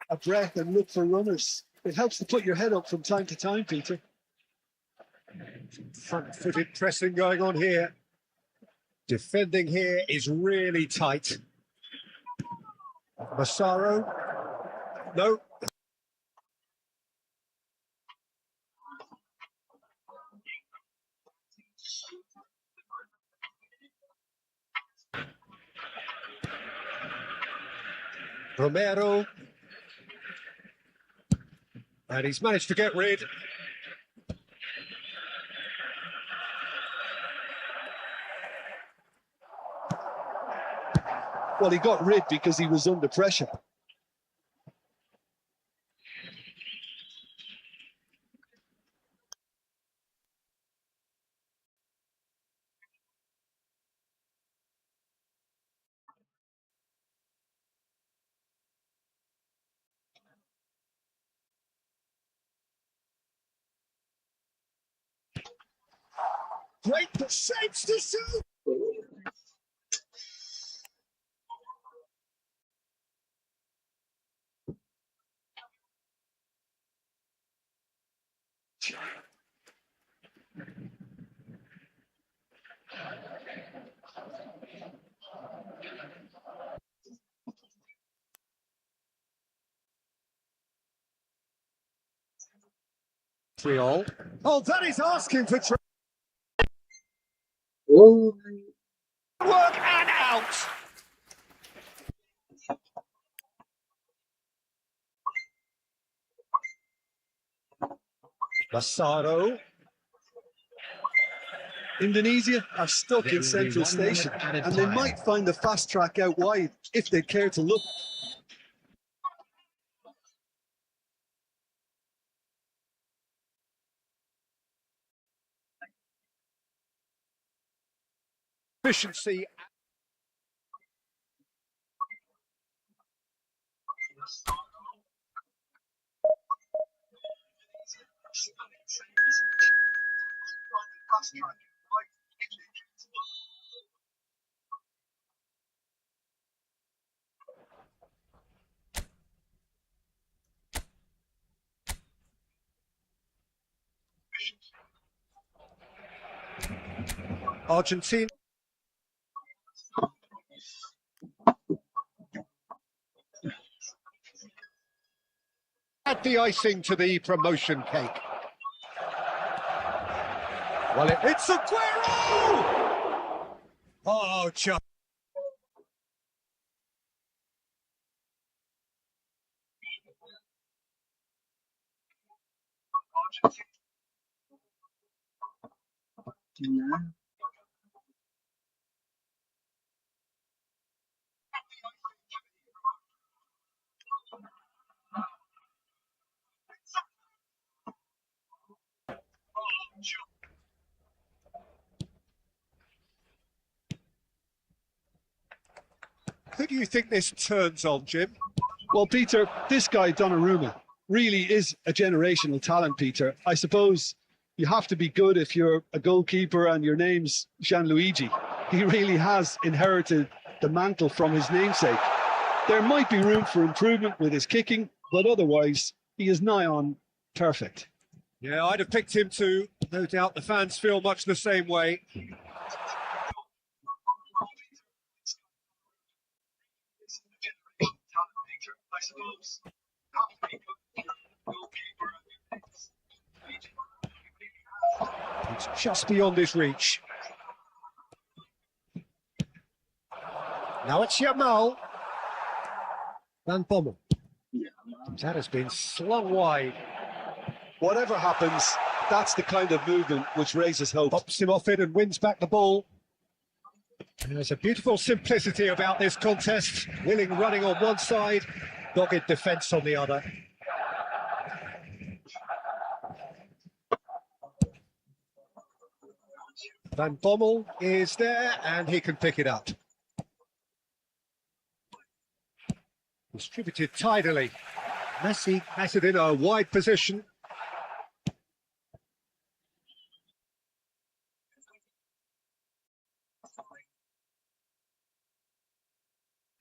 a breath and look for runners. It helps to put your head up from time to time, Peter. Front-footed pressing going on here. Defending here is really tight. Massaro. No. Romero. And he's managed to get rid. Well, he got rid because he was under pressure. Great shapes to shoot. Three-all. Oh, that is asking for Oh, work and out. Massaro. Indonesia are stuck in Central Station, and they might find the fast track out wide if they care to look. Efficiency. Argentina. Add the icing to the promotion cake. Well, it's Aguero! Oh, Chuck. Who do you think this turns on, Jim? Well, Peter, this guy, Donnarumma, really is a generational talent, Peter. I suppose you have to be good if you're a goalkeeper and your name's Gianluigi. He really has inherited the mantle from his namesake. There might be room for improvement with his kicking, but otherwise, he is nigh on perfect. Yeah, I'd have picked him to No doubt the fans feel much the same way. It's just beyond his reach. Now it's Yamal. Van Bommel. That has been slung wide. Whatever happens, that's the kind of movement which raises hope. Pops him off it and wins back the ball. And there's a beautiful simplicity about this contest. Willing running on one side, dogged defence on the other. Van Bommel is there and he can pick it up. Distributed tidily. Messi has it in a wide position.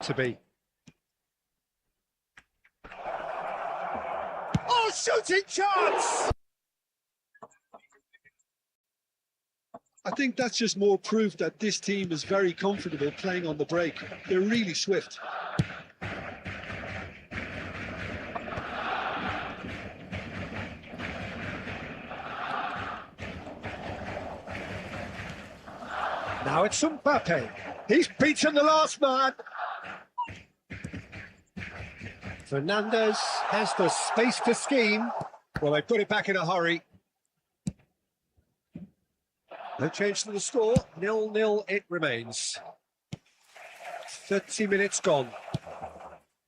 To be. Oh, shooting chance! I think that's just more proof that this team is very comfortable playing on the break. They're really swift. Now it's Mbappe. He's beaten the last man. Fernandez has the space to scheme. Well, they put it back in a hurry. No change to the score. 0-0 it remains. 30 minutes gone.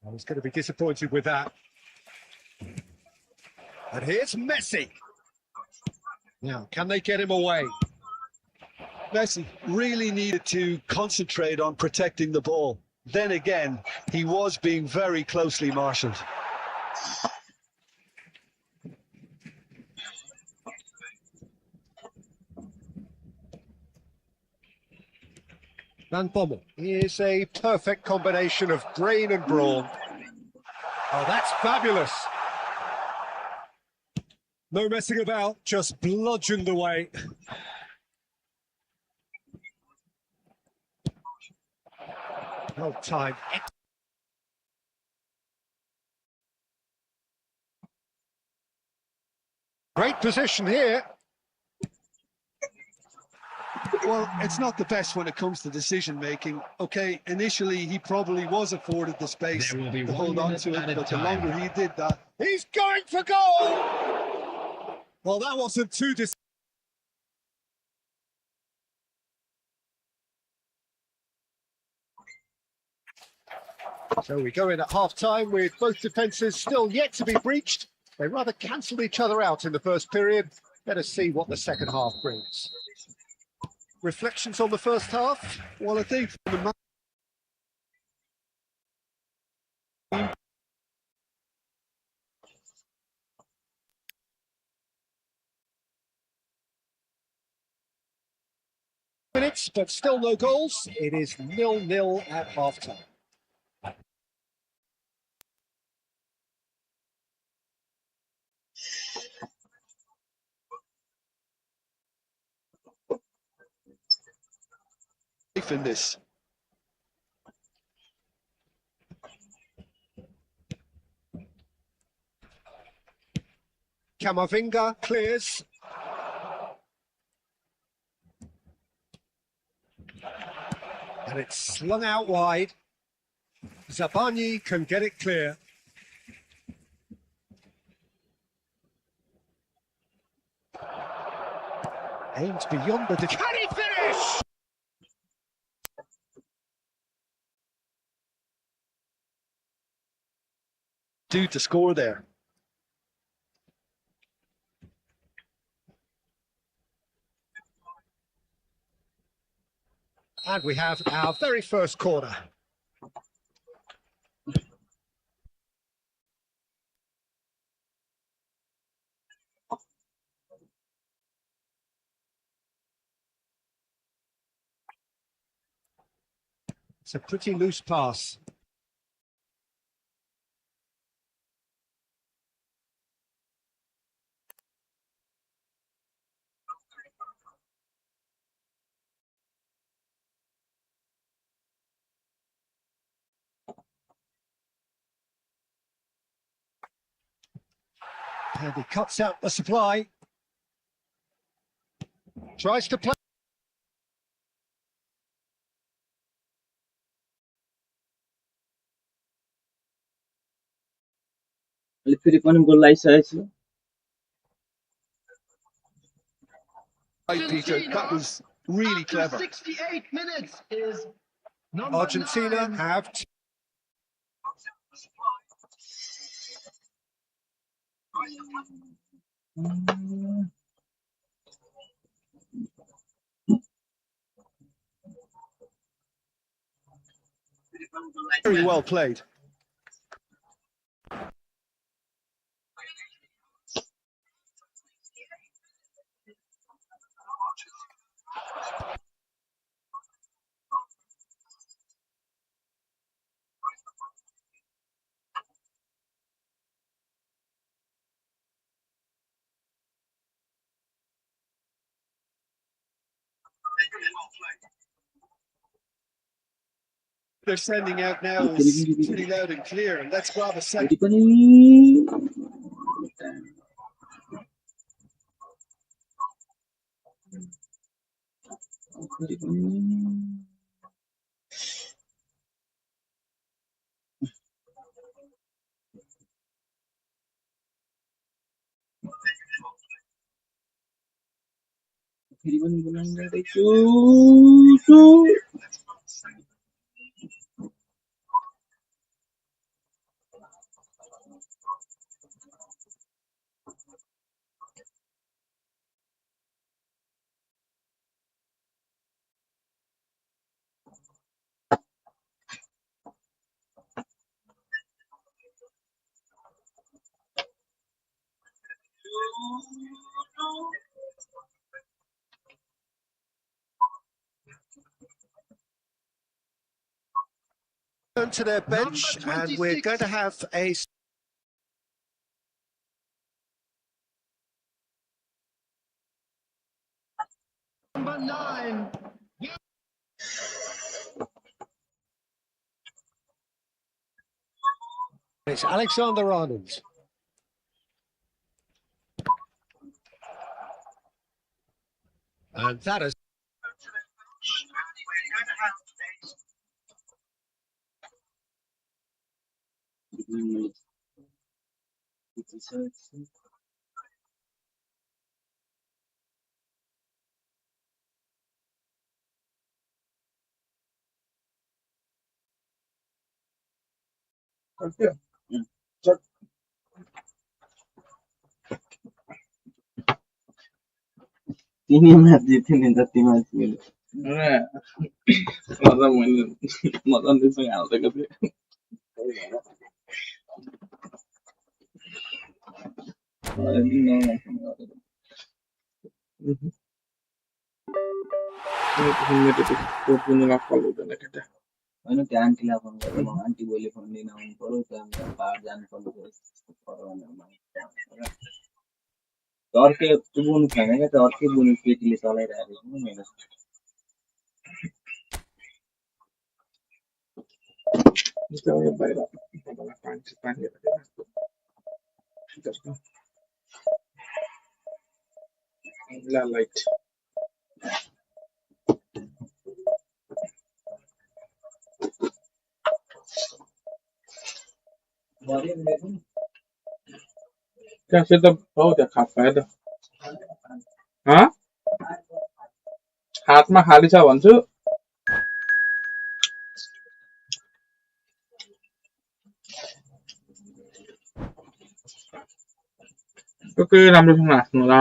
I was going to be disappointed with that. And here's Messi. Now, can they get him away? Messi really needed to concentrate on protecting the ball. Then again, he was being very closely marshalled. Van Bommel is a perfect combination of brain and brawn. Oh, that's fabulous. No messing about, just bludgeoned away. No time. Great position here. Well, it's not the best when it comes to decision making. Okay, initially he probably was afforded the space to hold on to it, but the longer he did that... He's going for goal! Well, that wasn't too So we go in at half-time with both defences still yet to be breached. They rather cancelled each other out in the first period. Let us see what the second half brings. Reflections on the first half? Well, I think from the minutes, but still no goals. It is 0-0 at half-time. in this. Camavinga clears. And it's slung out wide. Zabani can get it clear. Aims beyond the... Can he finish? Due to score there. And we have our very first corner. It's a pretty loose pass. And he cuts out the supply. Tries to play. फेरि पनि गोल लागिसकेको छु Right, Peter, that was really clever. 68 minutes is Argentina have Very well played. They're sending out now is pretty loud and clear, and let's grab a second. फेरि पनि फेरि पनि बोलाइरहेको छु turn to their bench, and we're going to have a number 9. it's Alexander Arnold. And that is तिमी match जित्यो नि जति match मैले मदनसँग हालिदिएको थिएँ फलो हुँदैन केटा होइन त्यो आन्टीलाई फोन गरेर म आन्टी भोलि फोन लिन आउनु पर्यो त्यहाँबाट पाहाड जानु पर्यो अर्कै त्यो बोनस छैन क्या त्यो अर्कै बोनस केटीले चलाइरहेको छु मेरो जस्तै अब बाहिर पानी लाइट त्यहाँ से त पाउ त्यहाँ खाप पायो त हातमा खाली छ भन्छु ओके राम्रोसँग हाँस्नु होला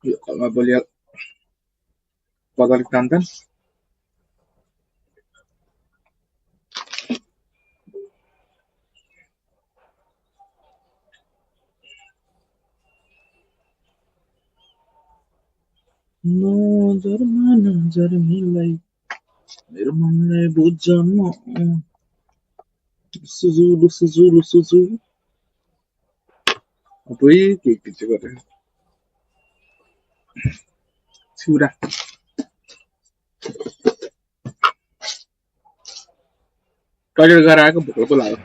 Yuk, kalau mau lihat balik Tantan. नजर में नजर मिलाई मेरो मनलाई बुझ्न सुजुलु सुजुलु सुजु अबै के चाहिँ गरे छुरा टर्गेट गरेर आएको भोको लाग्यो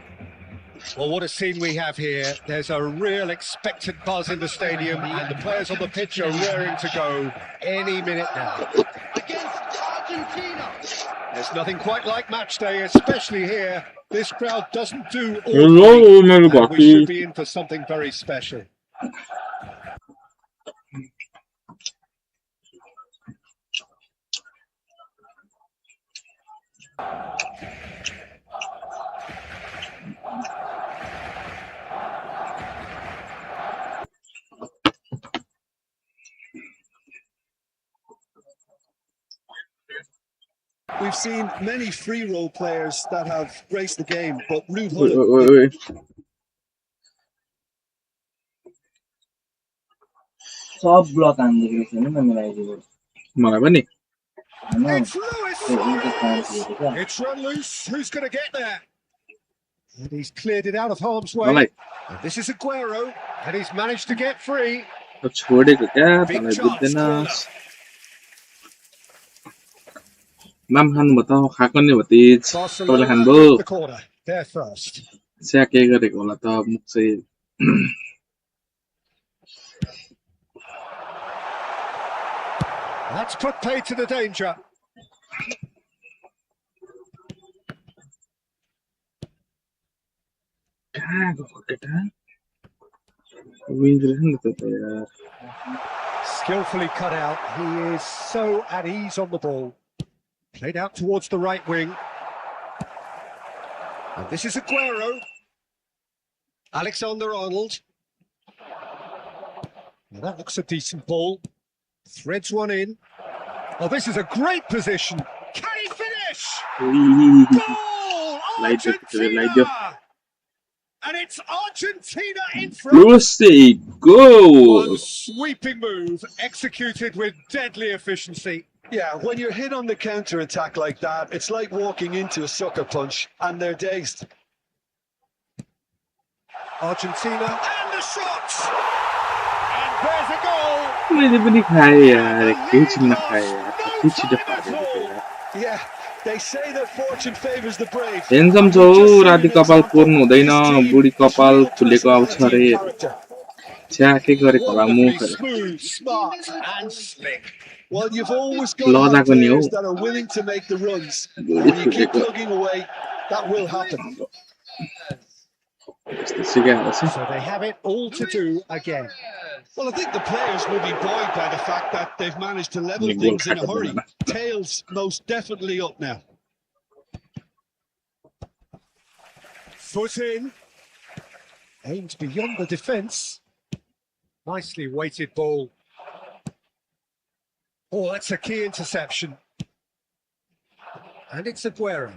Well, what a scene we have here. There's a real expectant buzz in the stadium, and the players on the pitch are raring to go any minute now. Against Argentina. There's nothing quite like match day, especially here. This crowd doesn't do Hello, ordinary, and we Melbaki. should be in for something very special. We've seen many free roll players that have graced the game, but Ruud Wait, Gullit, wait, wait. सब block हान्दिएको रहेछ नि त मेरो आइडीबाट मलाई पनि It's Lewis Suarez! It's run loose. Who's going to get there? And he's cleared it out of harm's way. मलाई And this is Aguero, and he's managed to get free. छोडेको क्या Big मलाई chance बुझ्दैनस् नाम खानु भयो त खाएको नि भयो तेज तपाईँले Barcelona खानुभयो in the corner. They're first. स्या के गरेको होला त मुख चाहिँ That's put paid to the danger. कहाँ गएको केटा विन्ज रहेछ नि त यार Skillfully cut out. He is so at ease on the ball. Played out towards the right wing. And this is Aguero. Alexander-Arnold. Now that looks a decent ball. Threads one in. Oh, this is a great position. Can he finish? Goal! Argentina! And it's Argentina in front. Lucy goal One sweeping move executed with deadly efficiency. yeah, when you're hit on the counter attack like that, it's like walking into a sucker punch and they're dazed. Argentina and the shot! And there's a goal! मैले पनि खाएँ यार केही चिन्न खाएँ यार कति छिटो फालेको यार Yeah, they say that fortune favors the brave. Handsome छौ राति कपाल कोर्नु हुँदैन बुढी कपाल फुलेको आउँछ अरे छ्या के गरेको होला मुख Wonderfully smooth, smart and slick. Well, you've always got Lord, to have I knew. players that are willing to make the runs. When you keep plugging away, that will happen. यस्तो सिकाएको छ So they have it all to do again. Well, I think the players will be buoyed by the fact that they've managed to level things in a hurry. Tails most definitely up now. Foot in. Aimed beyond the defence. Nicely weighted ball. Oh, that's a key interception. And it's Aguero.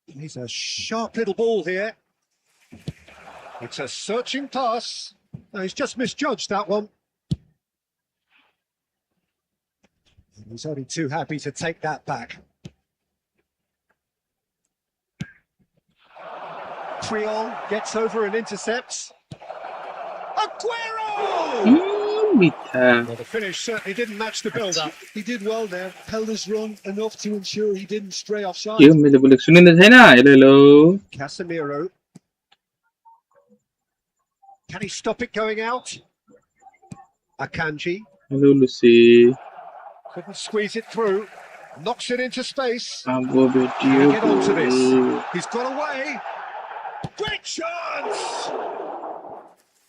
He's a sharp little ball here. It's a searching pass. No, he's just misjudged that one. And he's only too happy to take that back. Triol gets over and intercepts. Aguero! मिठा Well, the finish certainly didn't match the build-up. He did well there, held his run enough to ensure he didn't stray offside. के हो मैले बोलेको सुनिँदै छैन hello hello Casemiro. Can he stop it going out? Akanji Hello, Lucy. couldn't squeeze it through. Knocks it into space. Abo Can beti he yo get onto this? goal. He's got away. Great chance!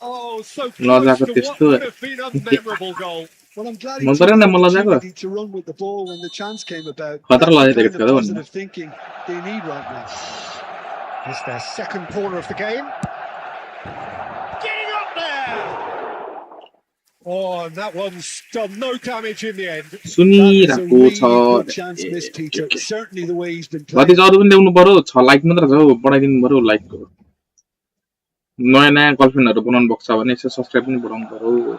Oh, so close Lajako to what त्यस्तो would have been a memorable goal. Well, I'm glad he मन took परेन the म लजाको opportunity to run with the ball when the chance came about. खतरा That's the लजाइदिएको kind छ of भन्नु positive thinking they need right now. It's their second corner of the game. Getting up there! Oh, and that one's done no damage in the end. That was a सुनिरहेको really छ good chance miss, Peter. Certainly the way he's been भति playing. अरू पनि ल्याउनु पर्यो 6 like मात्र छ हौ बढाइदिनु पर्यो लाइकको नयाँ नयाँ गर्लफ्रेन्डहरु बनाउनु भएको छ भने यसो सब्स्क्राइब पनि बढाउनु पर्यो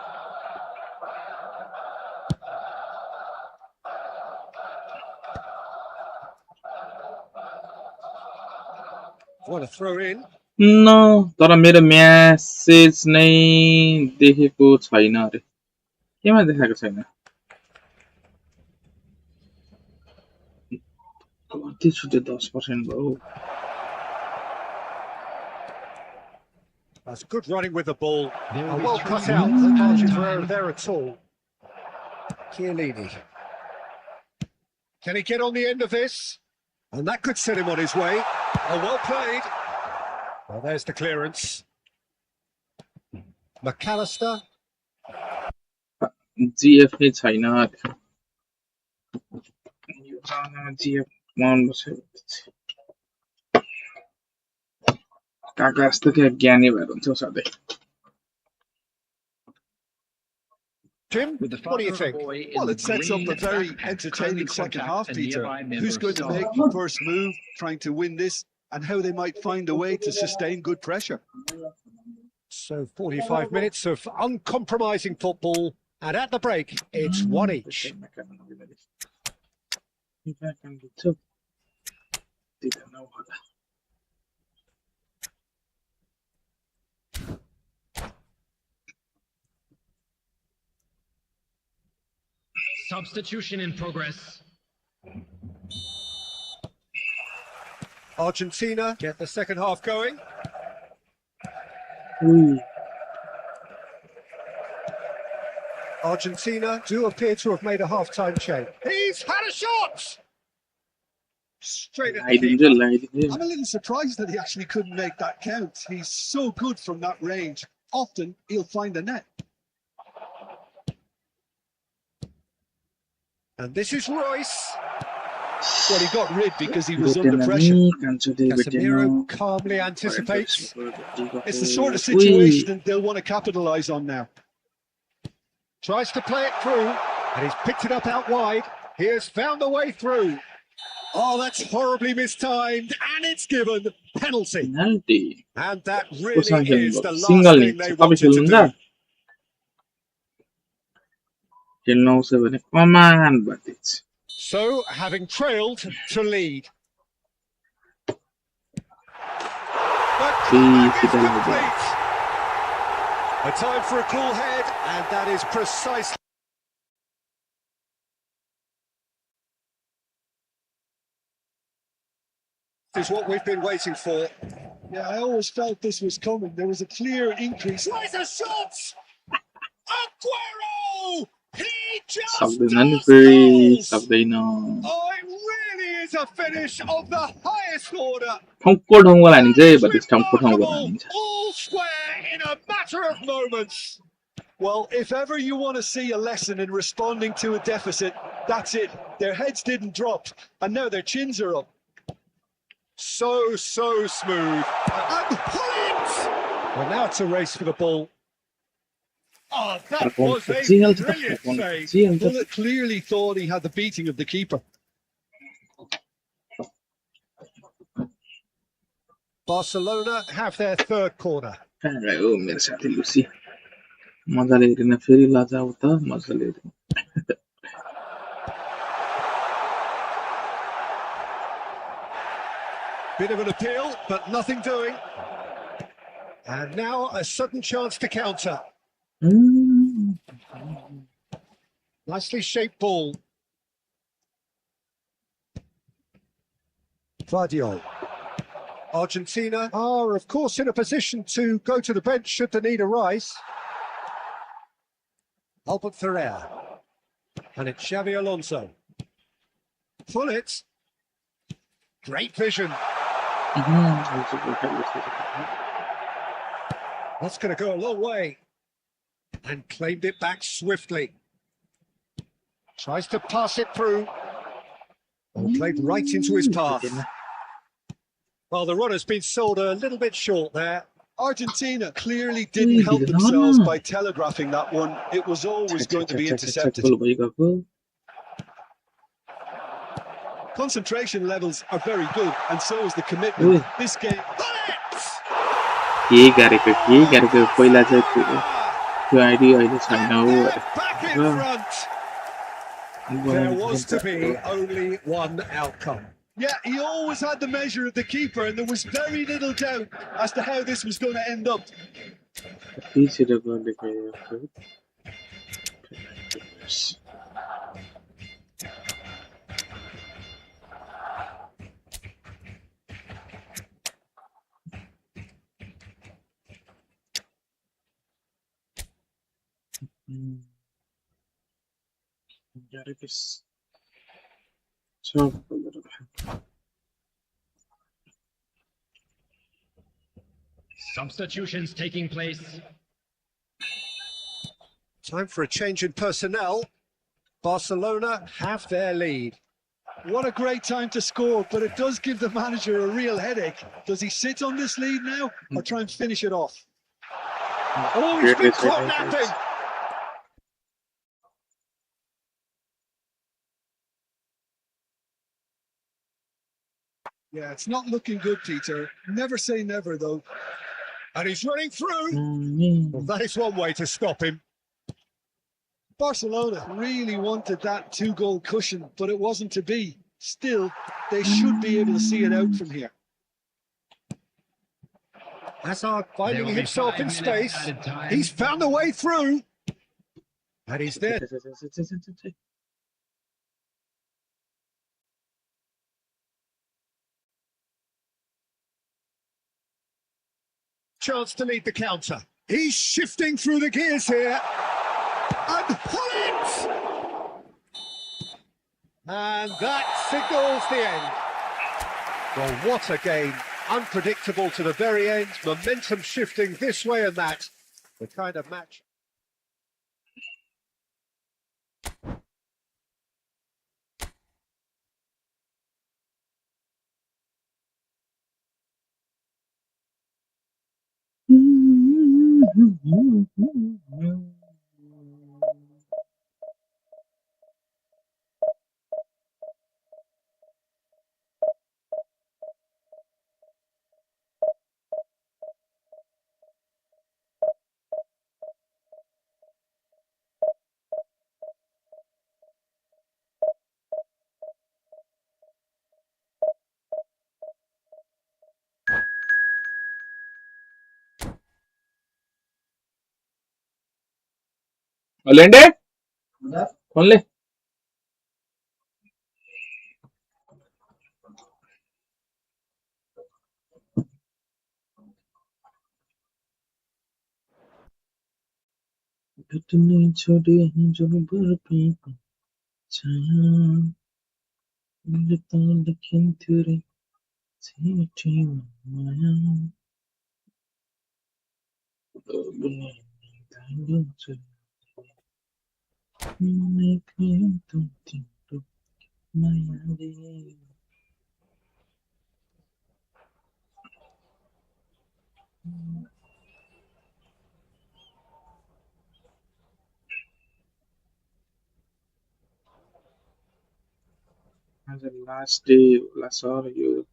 What a throw in. न तर मेरो मेसेज नै देखेको छैन अरे केमा देखाएको छैन कति छुट्यो 10% भयो That's good running with the ball. Well cut out. No margin for error there at all. Chiellini. Can he get on the end of this? And that could set him on his way. Oh, well played. Well, there's the clearance. McAllister. GF नै छैन यो गाउँमा GF मन बस्यो काका जस्तो के ज्ञानी भएर हुन्छ सधैँ Tim, what do you think? Well, it sets up a very entertaining second half, Peter. Who's going to make the first move, trying to win this, and how they might find a way to sustain good pressure. So 45 minutes of uncompromising football, and at the break, it's one each. Substitution in progress. Argentina get the second half going. Argentina do appear to have made a half-time change. He's had a shot! Straight at the keeper. I'm a little surprised that he actually couldn't make that count. He's so good from that range. Often he'll find a net. And this is Royce. Well, he got rid because he was under pressure. Casemiro calmly anticipates. It's the sort of situation that they'll want to capitalise on now. Tries to play it through, and he's picked it up out wide. He has found a way through. Oh, that's horribly mistimed, and it's given penalty. And that really is the last thing they wanted to do. So, having trailed to lead. The comeback is complete. A time for a cool head, and that is precisely what we've been waiting for. Yeah, I always felt this was coming. There was a clear increase. Tries a shot! Aguero! He just does goals! Oh, it really is a finish of the highest order. Remarkable, all square in a matter of moments. Well, if ever you want to see a lesson in responding to a deficit, that's it. Their heads didn't drop, and now their chins are up. So smooth. And pull it! Well, now it's a race for the ball. Oh, that was a brilliant save. Bullet clearly thought he had the beating of the keeper. Barcelona have their third corner. Bit of an appeal, but nothing doing. And now a sudden chance to counter. Nicely shaped ball. Guardiola. Argentina are, of course, in a position to go to the bench should the need arise. Albert Ferrer. And it's Xavi Alonso. Full it. Great vision. That's going to go a long way. And claimed it back swiftly. Tries to pass it through. And played right into his path. Well, the runner's been sold a little bit short there. Argentina clearly didn't help themselves by telegraphing that one. It was always going to be intercepted. Concentration levels are very good, and so is the commitment. This game... Back in front. There was to be only one outcome. Yeah, he always had the measure of the keeper, and there was very little doubt as to how this was going to end up. Substitutions taking place. Time for a change in personnel. Barcelona have their lead. What a great time to score, but it does give the manager a real headache. Does he sit on this lead now, or try and finish it off? Oh, he's been caught napping. Yeah, it's not looking good, Peter. Never say never, though. And he's running through. Well, that is one way to stop him. Barcelona really wanted that two-goal cushion, but it wasn't to be. Still, they should be able to see it out from here. Hazard finding himself in space. He's found a way through. And he's there. Chance to lead the counter. He's shifting through the gears here. And pull it! And that signals the end. Well, what a game. Unpredictable to the very end. Momentum shifting this way and that. The kind of match. Olende? Only. घटने छोड़े हैं जो बरपे को छाया मिलता लेकिन तेरे सीटी माया बुने दांगो से मैं क्यों तुम तीनों माया दे as a last day last hour you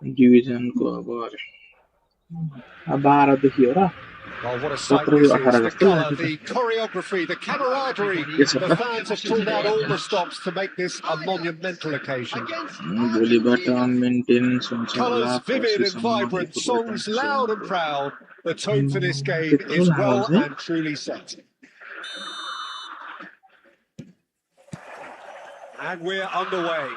division को अब 12 देखियो र Oh, what a sight this is. The colour, the choreography, the camaraderie. The fans have pulled out all the stops to make this a monumental occasion. Colours vivid and vibrant, songs loud and proud. The tone for this game is well and truly set. And we're underway.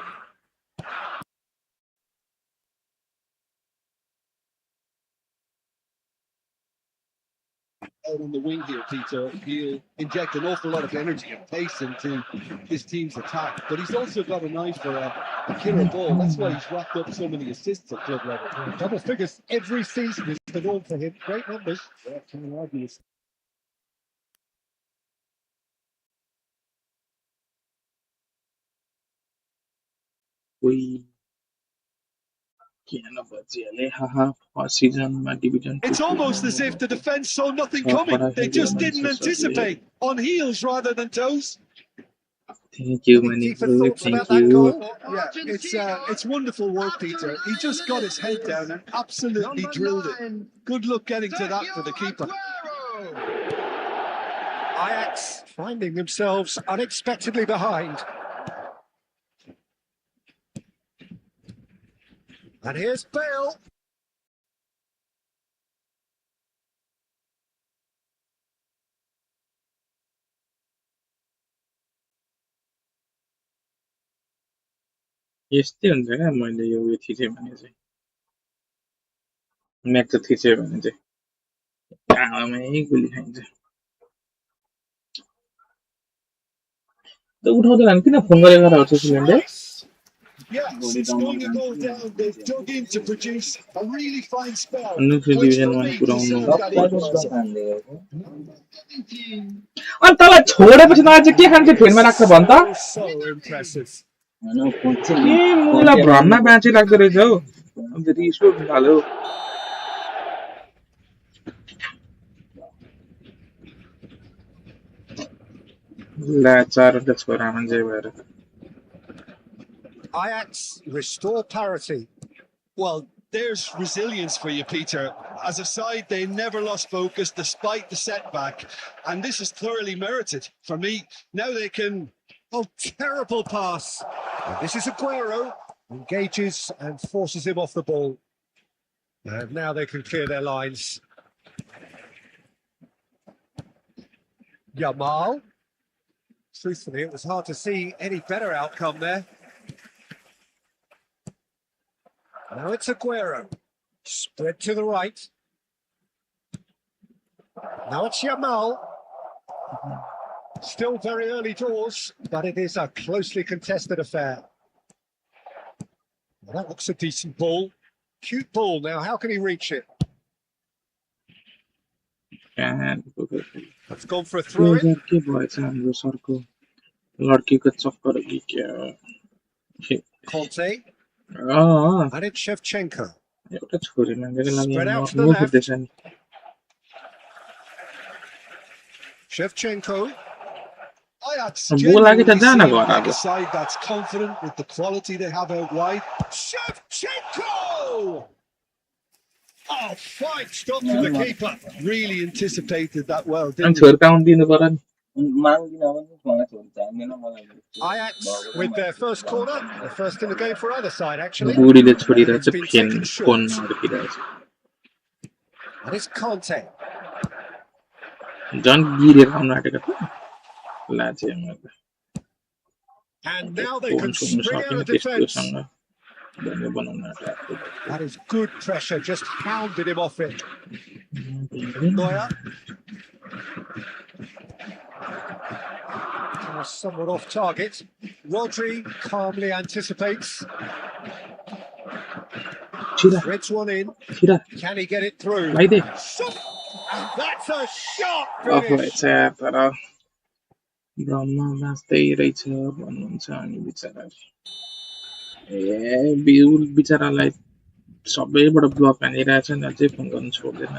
out on the wing here, Peter. He'll inject an awful lot of energy and pace into his team's attack, but he's also got an eye for a killer ball. That's why he's racked up so many assists at club level. Double figures every season is the norm for him. Great numbers. Yeah, can't argue. We season division. It's almost as if the defence saw nothing coming. They just didn't anticipate. On heels rather than toes. Thank you, Manny. Thank you. Yeah, it's wonderful work, Peter. He just got his head down and absolutely drilled it. Good luck getting to that for the keeper. Ajax finding themselves unexpectedly behind. And here's Bale. यस्तै हुन्छ क्या मैले यो थिचेँ भने चाहिँ match त थिचेँ भने चाहिँ आमामै गोली खाइन्छ त उठाउँदैन किन फोन गरेर गर्छ सुलेन्डे Yeah, since going a goal down, they've dug in to produce a really fine spell. Neutral division 1 पुराउनु अनि तँलाई छोडेपछि तँलाई चाहिँ के खान्छ फेनमा राख्छ भन त So impressive. के मलाई भ्रममा बाँची लाग्दो रहेछ हौ अन्त रिस उठ्नु थाल्यो ला 4 वटा छोरा मान्छे भएर Ajax restore parity. Well, there's resilience for you, Peter. As a side, they never lost focus despite the setback. And this is thoroughly merited for me. Now they can... Oh, terrible pass. And this is Aguero. Engages and forces him off the ball. And now they can clear their lines. Yamal. Truthfully, it was hard to see any better outcome there. Now it's Aguero. Spread to the right. Now it's Yamal. Still very early doors, but it is a closely contested affair. Well, that looks a decent ball. Cute ball. Now, how can he reach it? That's gone for a throw-in. Conte. And it's Shevchenko. Spread out to the left. Shevchenko. Ajax genuinely seem like a side that's confident with the quality they have out wide. Shevchenko! Oh, fine stop from the keeper. Really anticipated that well, I'm didn't Ajax with their first corner, the first in the game for either side, actually. It's And it's Conte. Don't get it on that. And now they can spring out of defence. That is good pressure, just hounded him off it. Neuer. Somewhat off target. Rodri calmly anticipates. Threads one in. Can he get it through? That's a shot finish. सबैबाट block हानिरहेछ नि अझै phone गर्न छोड्दैन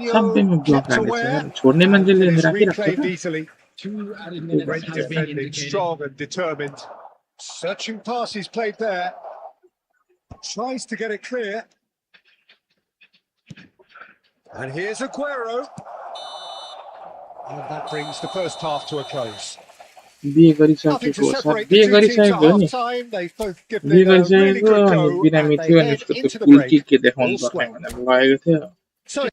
सबै block हानिरहेछ छोड्ने मान्छेले राखिराख्छ Strong and determined. Searching passes played there. Tries to get it clear. And here's Aguero. And that brings the first half to a close. Nothing to separate the two teams at half time. They've both given it a really good go and they head into the break. So,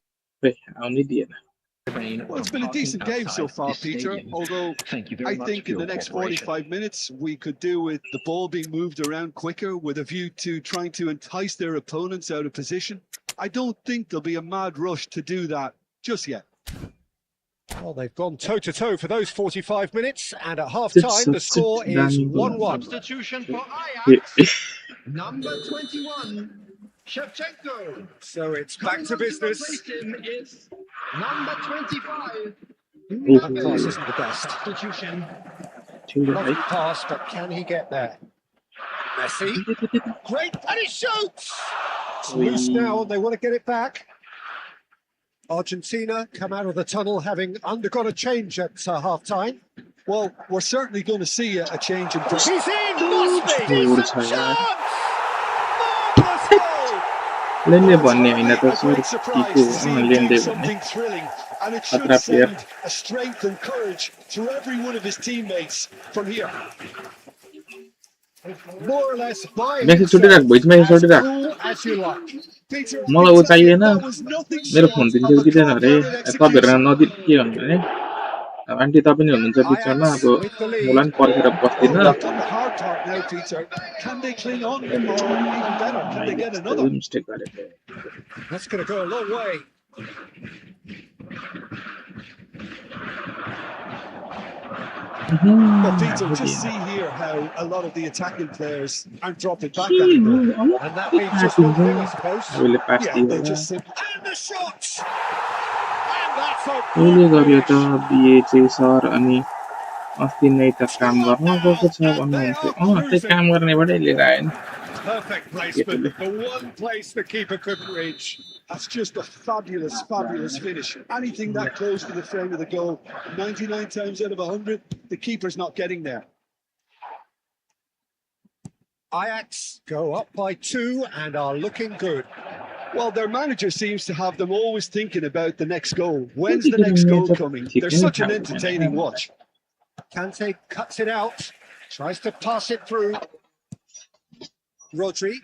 well, it's been a decent game so far, Peter, although I think in the next 45 minutes we could do with the ball being moved around quicker with a view to trying to entice their opponents out of position. I don't think there'll be a mad rush to do that just yet. Well, they've gone toe-to-toe for those 45 minutes, and at half-time, the score is 1-1. Substitution for Ajax, number 21, Shevchenko. So it's back to business. Replace him is number 25. That pass isn't the best. Substitution. Lovely pass, but can he get there? Messi. Great, and he shoots! It's loose now, and they want to get it back. Argentina come out of the tunnel having undergone a change at half-time. Well, we're certainly going to see a change in. He's in! Must be! Decent chance! Marvellous goal! Lende भन्ने हैन त A sir great surprise टिको to see him लेन्डे doing भन्ने something thrilling, and it should Atra player. send a strength and courage to every one of his teammates from here. More or less by Messi छुटिराख भइस Messi as छुटिराख cool as you like. Peter, मलाई उ चाहिएन that was nothing मेरो short phone of दिन्थ्यो a कि दिएन अरे cold-blooded तपाईहरु execution. नदिन के भन्नु भने अब आन्टी तपाईं नै हुनुहुन्छ बिचमा अब मलाई पनि पर्खेर बस्दिन They've got the hard part now, Peter. Can they cling on, or even better, can they get another? Mistake गरेको That's going to go a long way. But Peter, just see here how a lot of the attacking players aren't dropping back anymore. And that means just one thing, I suppose. हामीले पास Yeah, दियो they just simply And the shot! And that's a कहिले गर्यो त बिए चाहिँ sir अनि अस्ति नै त काम गर्न गएको छ भन्नुहुन्थ्यो त्यही काम गर्नेबाटै लिएर आयो नि perfect placement. The one place the keeper couldn't reach. That's just a fabulous, fabulous finish. Anything that close to the frame of the goal, 99 times out of 100, the keeper's not getting there. Ajax go up by 2 and are looking good. Well, their manager seems to have them always thinking about the next goal. When's the next goal coming? They're such an entertaining watch. Kante cuts it out, tries to pass it through. Rodri.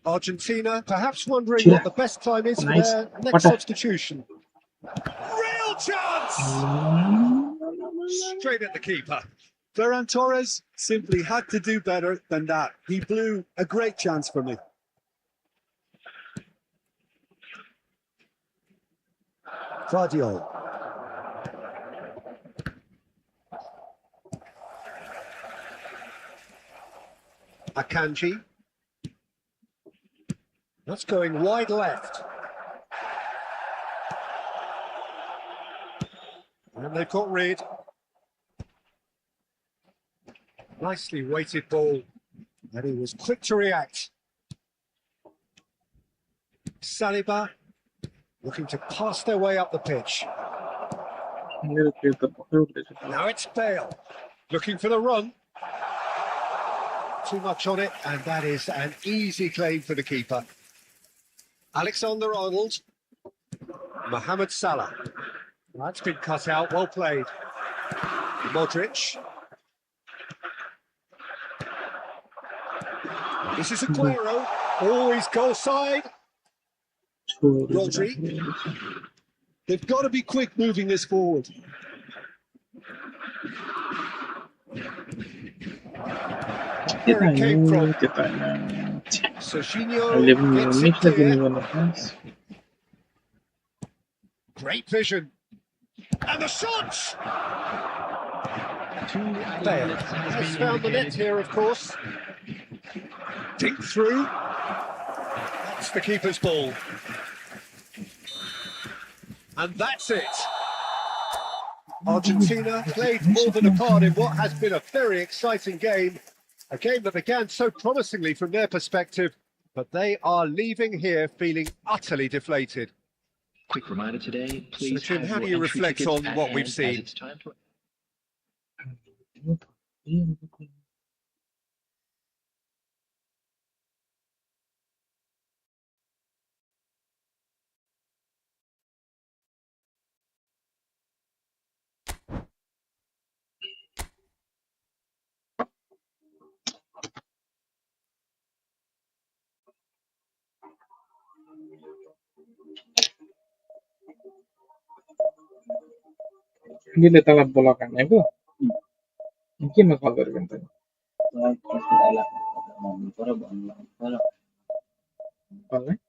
Argentina perhaps wondering what the best time is for their next substitution. Real chance! Straight at the keeper. Ferran Torres simply had to do better than that. He blew a great chance for me. Guardiola. Akanji. That's going wide left. And they've got rid. Nicely weighted ball. And he was quick to react. Saliba looking to pass their way up the pitch. Now it's Bale looking for the run. Too much on it, and that is an easy claim for the keeper. Alexander-Arnold, Mohamed Salah. That's been cut out, well played. Modric. This is Aguero, always goal side. Rodri. They've got to be quick moving this forward. Where it came from. Serginho gets it clear. Great vision. And the shot! Bale has found the net here, of course. Dink through. That's the keeper's ball. And that's it. Argentina played more than a part in what has been a very exciting game. A game that began so promisingly from their perspective, but they are leaving here feeling utterly deflated. Quick reminder today, please. So, Jim, how do you reflect on what we've seen? It's time to... Gila telat bolokan itu. Mungkin bakal bergantung. Boleh?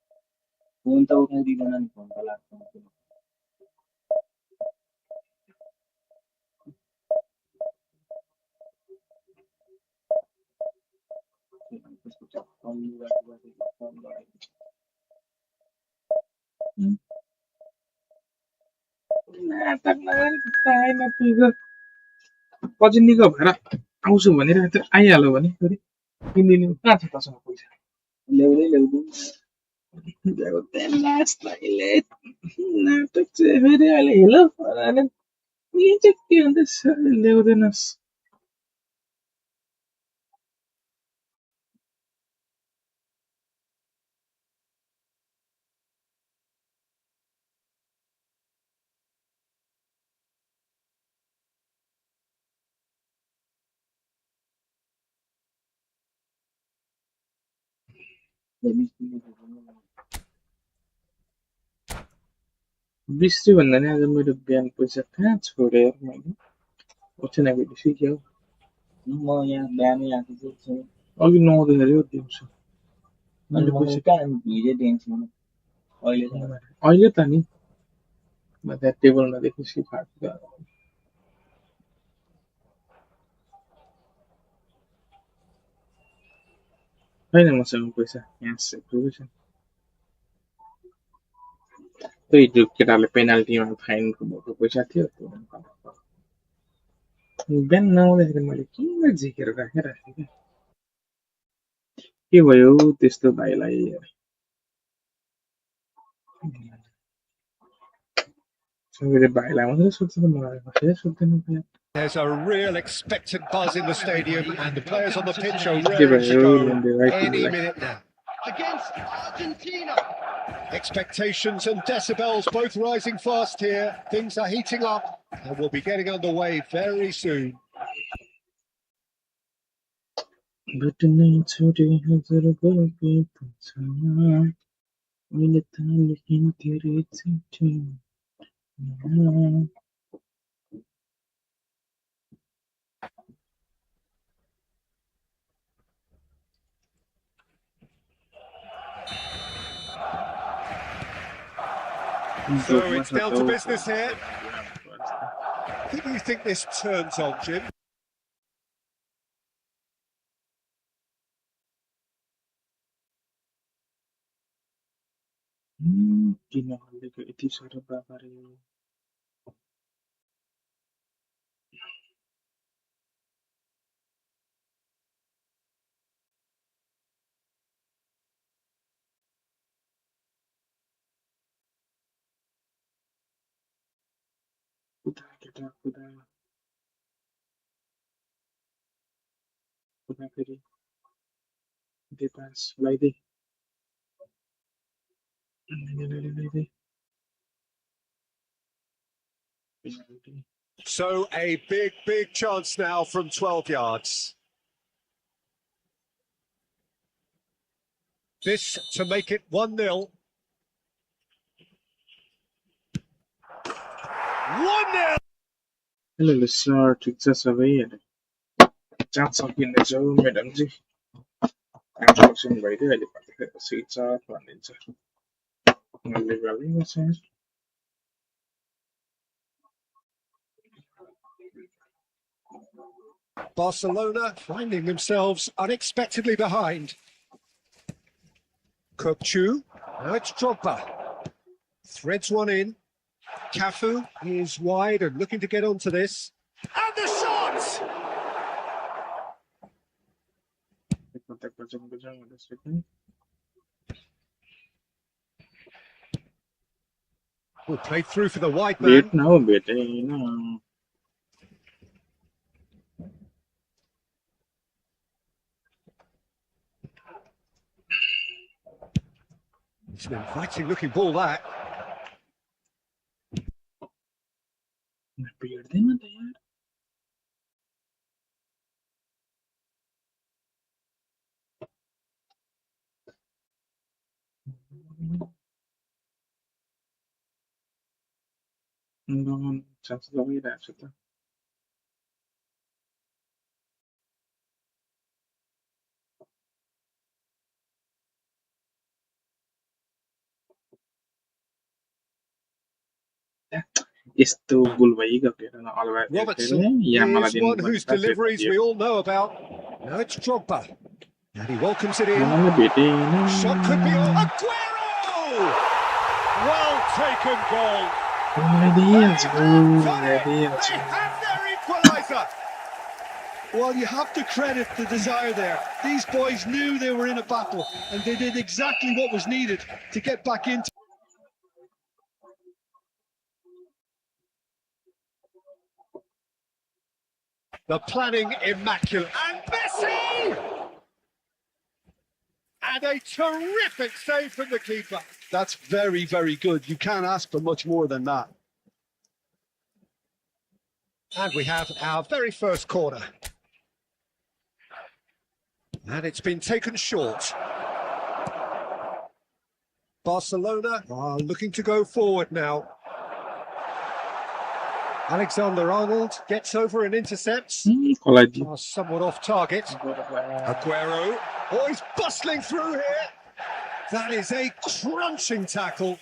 नाटक नगरेको time पुगेर पछि निको भएर आउँछु भनिरहेको थियो आइहाल्यो भने फेरि किनिदिनु कहाँ छ तसँग पैसा ल्याउँदै लास्टले नाटक चाहिँ फेरि अहिले हेलो के चाहिँ के भन्दैछ ल्याउँदैनस् बिर्स्यो भन्दा नि आज मेरो बिहान पैसा कहाँ छोडेँ यार मैले ओछेना गएर सिक्यो म यहाँ बिहानै आएको छु अघि नआउँदाखेरि हो दिउँसो मैले पैसा कहाँ भिडे दिन्छु अहिले त नि म त्यहाँ टेबलमा देखेपछि फाट्यो छैन मसँग पैसा यहाँ पुगेको छ त्यही त्यो केटाले पेनाल्टीमा फाइनको भएको पैसा थियो बिहान नआउँदाखेरि मैले किन झिकेर राखेको क्या के भयो त्यस्तो भाइलाई भाइलाई मात्रै सोध्छ त मलाई कसैले सोध्दैन There's a real expectant buzz in the stadium, and the players on the pitch are ready to go any minute now. Against Argentina. Expectations and decibels both rising fast here. Things are heating up, and we'll be getting underway very soon. So it's down to business here. Who do you think this turns on, Jim? यति साह्रो बाबारे खुदा फेरि दे पास लगाइदे So a big chance now from 12 yards. This to make it 1-0. 1-0! Hello sir, ठिक छ सबै चाट सकिँदैछ madam जी application भइदियो अहिले पक्कै switch off भनिदिन्छ मैले गर्दिन sir Barcelona finding themselves unexpectedly behind. Kökçü, now it's Drogba. Threads one in. Cafu is wide and looking to get onto this. And the shot! Will play through for the wide man. It's an inviting looking ball that. Chance लगाइरहेको छु त यस्तो गोल भइगयो Robertson is one whose deliveries we all know about. Now it's Drogba. And he welcomes it in. Mana beda Shot could be on. Aguero! Well taken goal. They have their equaliser. Well, you have to credit the desire there. These boys knew they were in a battle, and they did exactly what was needed to get back into. The planning immaculate. And Messi! And a terrific save from the keeper. That's very, very good. You can't ask for much more than that. And we have our very first corner. And it's been taken short. Barcelona are looking to go forward now. Alexander-Arnold gets over and intercepts. Kolay. Somewhat off target. Aguero. Oh, he's bustling through here. That is a crunching tackle.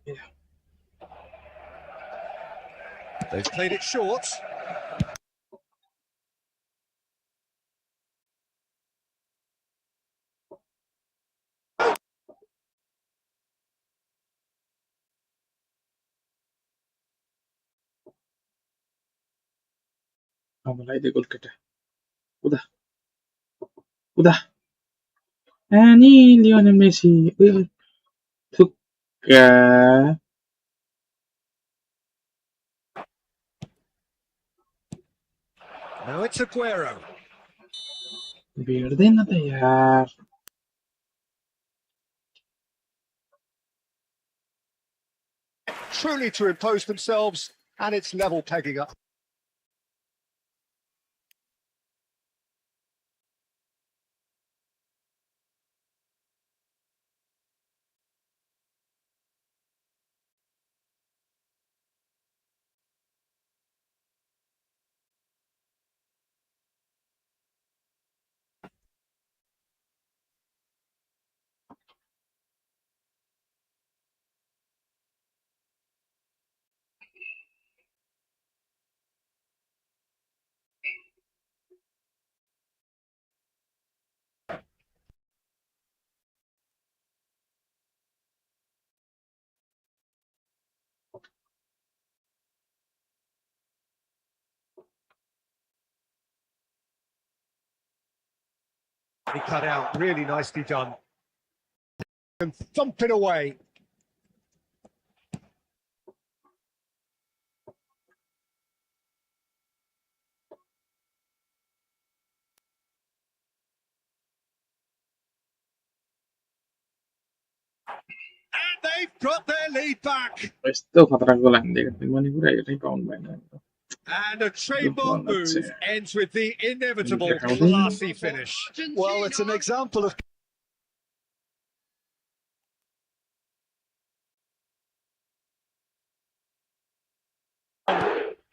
Yeah. They've played it short. Mulai dia gol kita. Udah. Ini Lionel Messi. Suka. Now it's Aguero. बिगड़ देना था यार. Truly to impose themselves, and it's level pegging up. He cut out, really nicely done. And thump it away. And they've got their lead back. Questo quadrangular rimane pure il rebound bene. And a trademark move ends with the inevitable classy finish. Well, it's an example of...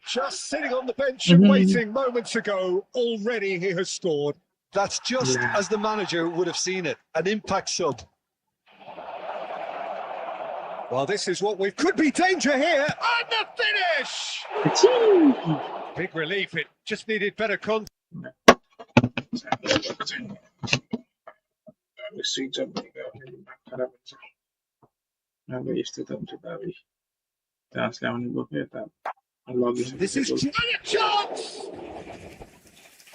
Just sitting on the bench and waiting moments ago, already he has scored. That's just as the manager would have seen it, an impact sub. Well, this is what we could be danger here. And the finish! Big relief, it just needed better contact. This is a chance!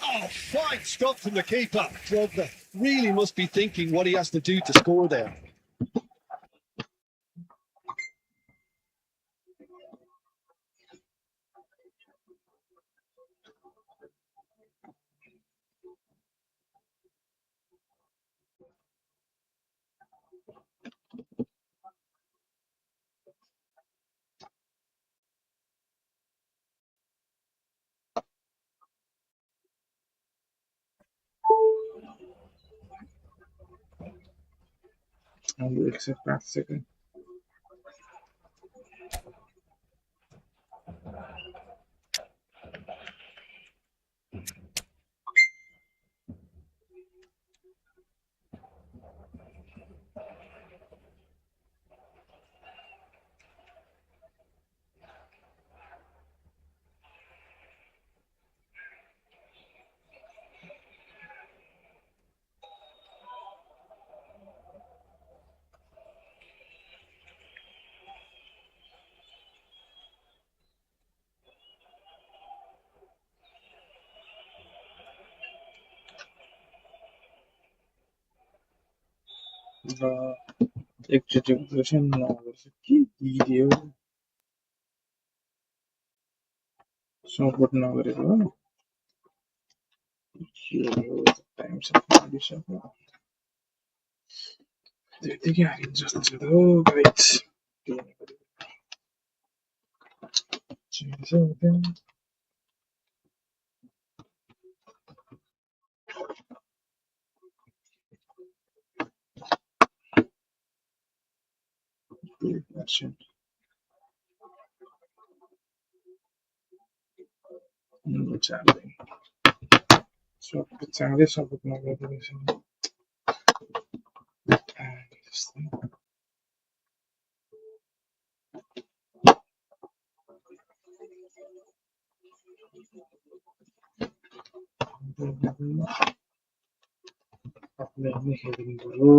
Oh, fine stop from the keeper. Well, really must be thinking what he has to do to score there. I will accept that second. र एकचोटि version नगर्छ के दिदियो support नगरेको हो time सक्यो त्यतिकै हालिन्छ जस्तो छ त हो गाइस चाँडै सपोर्ट नगरेको रहेछ अपने खेलिदिनु पर्यो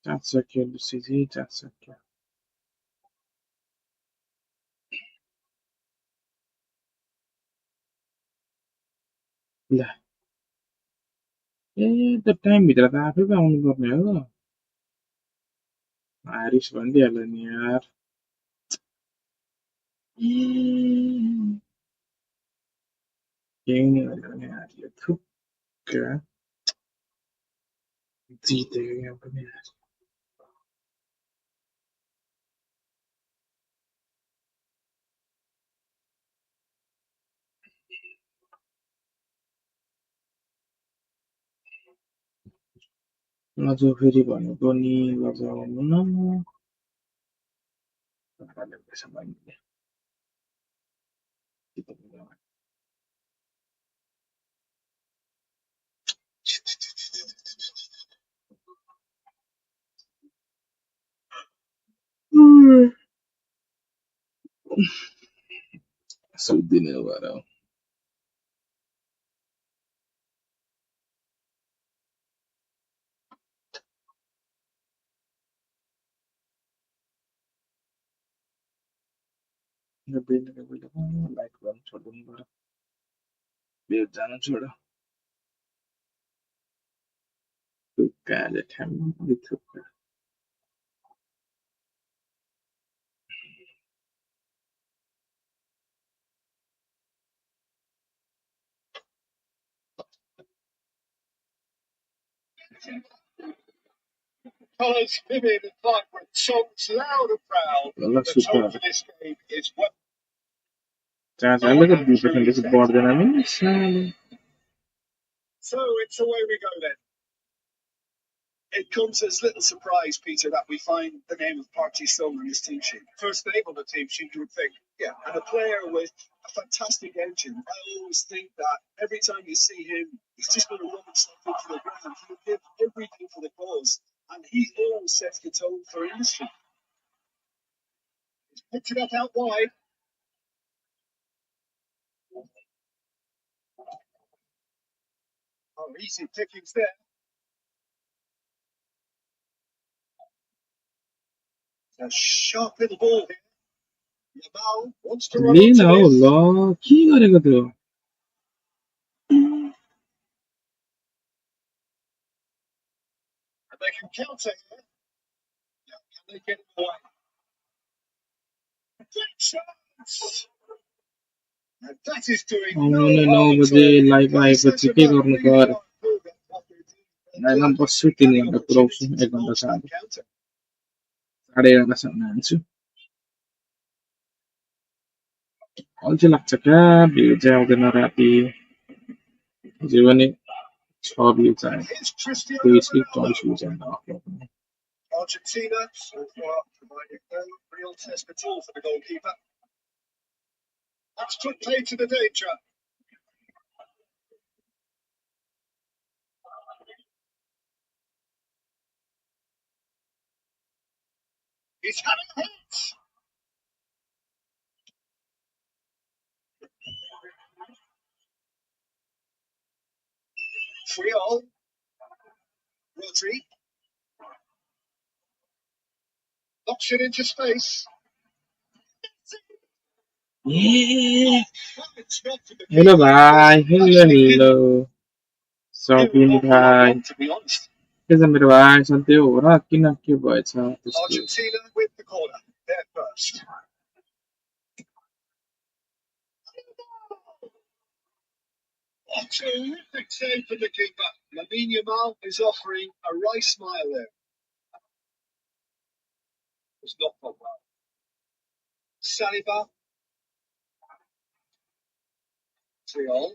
चाँच सक्यो लुसी चाँच सक्यो ल ए त टाइम भित्र त आफै पो आउनु पर्ने हो हारिस भनिदिइहाल्यो नि यार केही नै गरेको नि हारियो थुक्का जितेको यहाँ पनि अझ फेरि भनेको नि लजाउनु न पैसा माग्ने सुत्दिने हो भएर लाइक गर्नु छोड्दिनु पर्यो बेर जानु छोड्यो थुक्काले ठ्याम्मै थुक्का Colours vivid and vibrant, songs loud and proud. ल The सुत्छ tone for this game is well. चाँच हालेको 2% जस्तो बढ्दैन पनि सानो So it's away we go then. It comes as little surprise, Peter, that we find the name of Party Sung on his team sheet. First name on the team sheet, you would think. Yeah, and a player with a fantastic engine. I always think that every time you see him, he's just going to run himself into the ground. He'll give everything for the cause, and he always sets the tone for industry. He's picked it up out wide. Oh, easy pickings there. A sharp little ball here. Yamal wants to run Lin onto how this. ल के गरेको त्यो And they can counter here. Yeah, can they get it away? Great chance! And that is doing no आउनु 9 harm बजे to live Paris आएपछि के Saint-Germain. गर्नु Really पर्यो are improving after a team लाइभमा बस्छु 3 घण्टा पुऱ्याउँछु 1 घण्टा that साढे counter. 11:30 हान्छु अल्छी लाग्छ क्या भिड चाहिँ आउँदैन राति जे पनि 6 भ्यू And चाहियो here's Cristiano 23 Ronaldo. 24 भ्यू चाहियो Argentina so far providing no real test at all for the goalkeeper. That's put play to the danger. He's having a hit. Friol. Rodri. Knocks it into space. Hello भाई, hello. Sorry भाई. कैसा मेरे भाई सुनते हो ना कि ना क्यों भाई साहब Argentina with the corner. They're first. A terrific save for the keeper. Lamine Yamal is offering a wry smile there. It's not gone well. Saliba. Triol.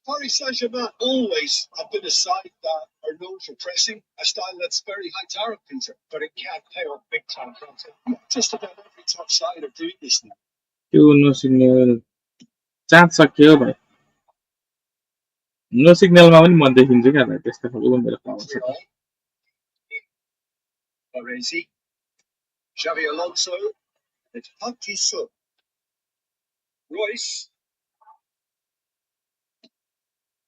Paris Saint-Germain always have been a side that are known for pressing, a style that's very high tariff, Peter, but it can pay off big time. Just about every top side are doing this now. क्यों no signal? Chance सक्यो भाई. No signal मा पनि म देखिन्छु क्या भाइ त्यस्तो खालको मेरो पावर छ. Baresi. Xavi Alonso. It's Hutchinson. Royce.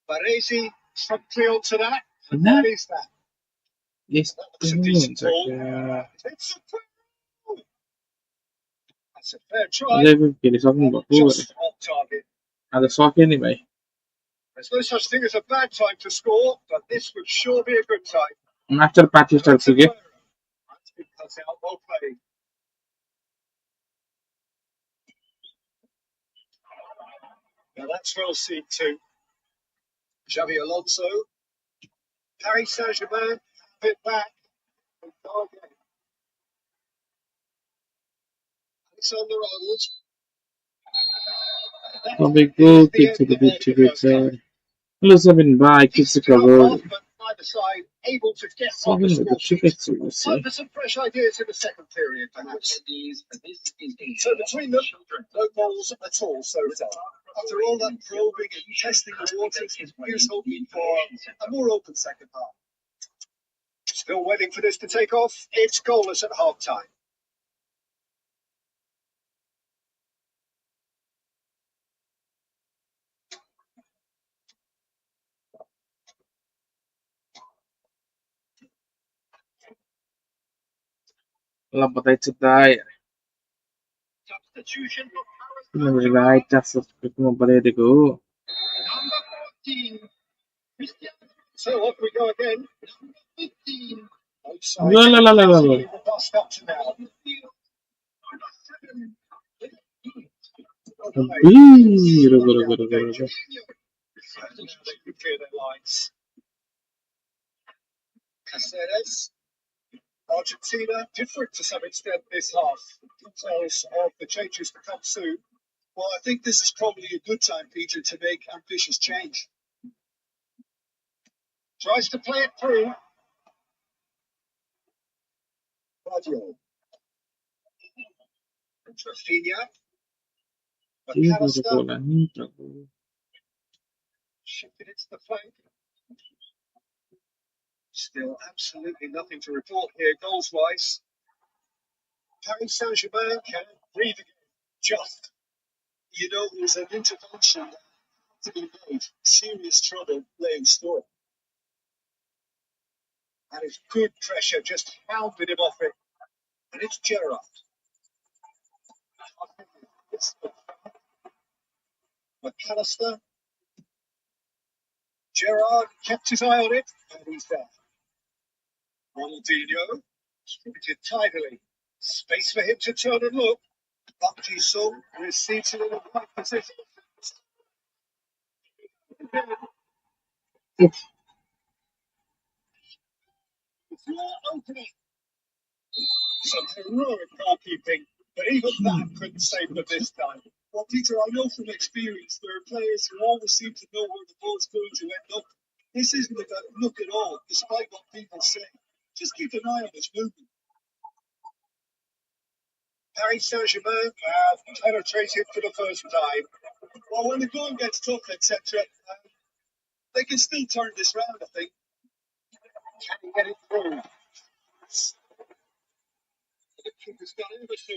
Baresi. From Triol to that. And that is that. यस्तो हुन्छ क्या. It's a That's a fair try. अझै फेरि सक्नु भएको Just off target. आज सक्यो नि भाइ. There's no such thing as a bad time to score, but this would sure be a good time. Master party star पुग्यो. That's been cut out. Well played. Now that's well seen too. Xavi Alonso. Paris Saint-Germain. Bit back. Alexander Arnold. तपाईँको के छ त ठिकै छ. Hello seven भाइ के छ खबर. सबैजना ठिकै छ. For some fresh ideas in the second period, perhaps. So between them, no goals at all so far. After all that probing and testing the waters, here's hoping for a more open second half. Still waiting for this to take off. It's goalless at half time. ल बताइछु दाइ. किनभने भाइ 400 मा बनाइदिएको हो. So off we go again. ल ल ल ल ल. Caceres. Argentina different to some extent this half. Details of the changes to come soon. Well, I think this is probably a good time, Peter, to make ambitious change. Tries to play it through. Radio. Rafinha. Shifted it to the flank. Still absolutely nothing to report here goals-wise. Paris Saint-Germain can breathe again. Just. You know, it was an intervention that had to be made. Serious trouble lay in store. And it's good pressure, just hounded him off it. And it's Gerrard. McAllister. Gerrard kept his eye on it, and he's there. Ronaldinho, distributed tidily. Space for him to turn and look. Park Ji-sung receives it in the right position. Opening. Some heroic goalkeeping, but even that couldn't save them this time. Well, Peter, I know from experience there are players who always seem to know where the ball's going to end up. This isn't about look at all, despite what people say. Just keep an eye on his movement. Paris Saint-Germain have penetrated for the first time. Well, when the going gets tough, etc., they can still turn this round, I think. Can he get it through? The keeper's got over to,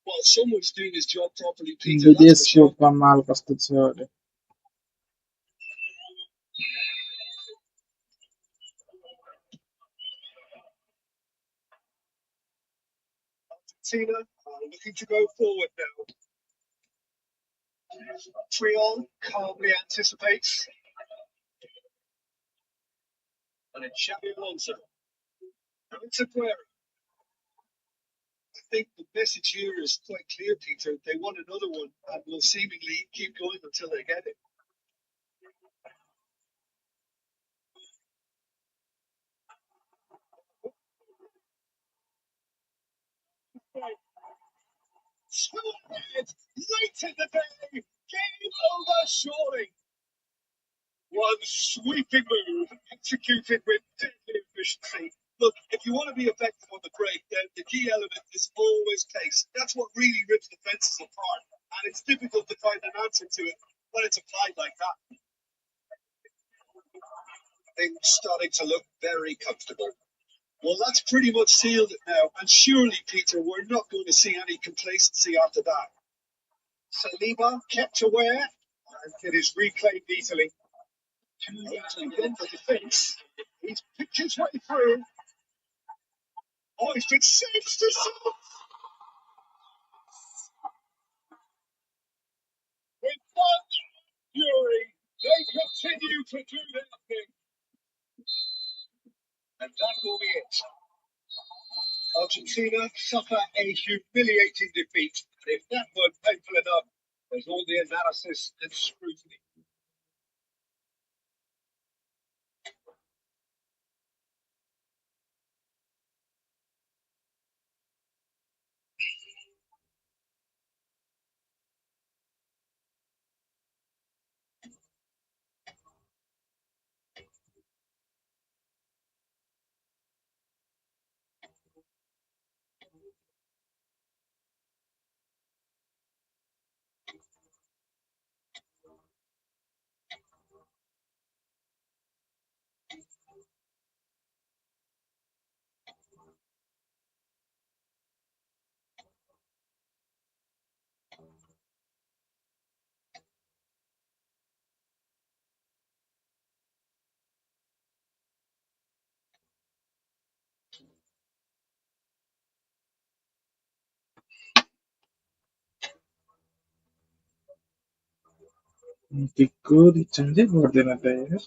well, someone's doing his job properly, Peter. विदेशको कमाल कस्तो छ अरे. Argentina are looking to go forward now. Triol calmly anticipates. And it's Xabi Alonso. Now it's Aguero. I think the message here is quite clear, Peter. They want another one and will seemingly keep going until they get it. Suarez, late in the day, game over surely. One sweeping move executed with deadly efficiency. Look, if you want to be effective on the break, then the key element is always pace. That's what really rips defenses apart. And it's difficult to find an answer to it when it's applied like that. Things starting to look very comfortable. Well, that's pretty much sealed it now. And surely, Peter, we're not going to see any complacency after that. Saliba kept aware, and it is reclaimed easily. Again for defence. He's picked his way through. Oh, he's been saves to save. With one fury, they continue to do their thing. And that will be it. Argentina suffer a humiliating defeat. And if that weren't painful enough, there's all the analysis and scrutiny. Tico dichange गरिदिन त यार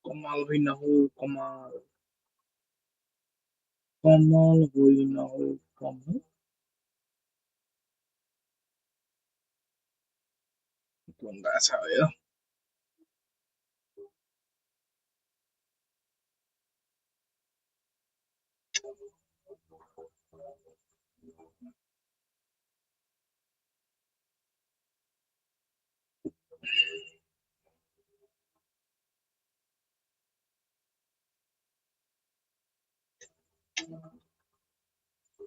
कमाल भी ना हो कमाल Kamal Hoinal Kamal. Itu enggak saya.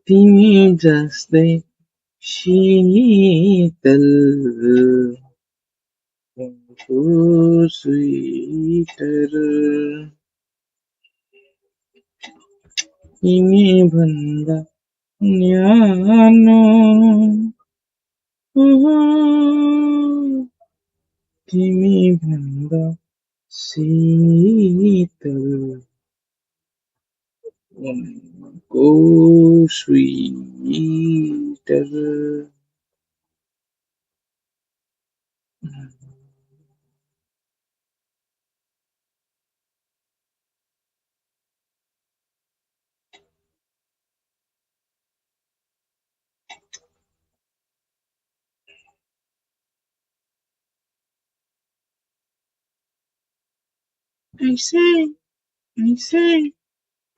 तिमी जस्तै शीतल उनको स्वीटर तिमी भन्दा न्यानो तिमी भन्दा शीतल उनको स्वीटर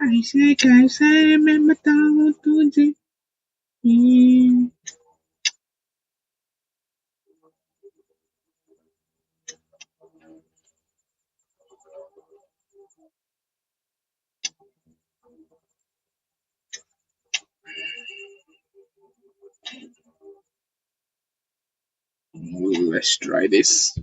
ऐसे कैसे मैं बताऊं तुझे Let's try this.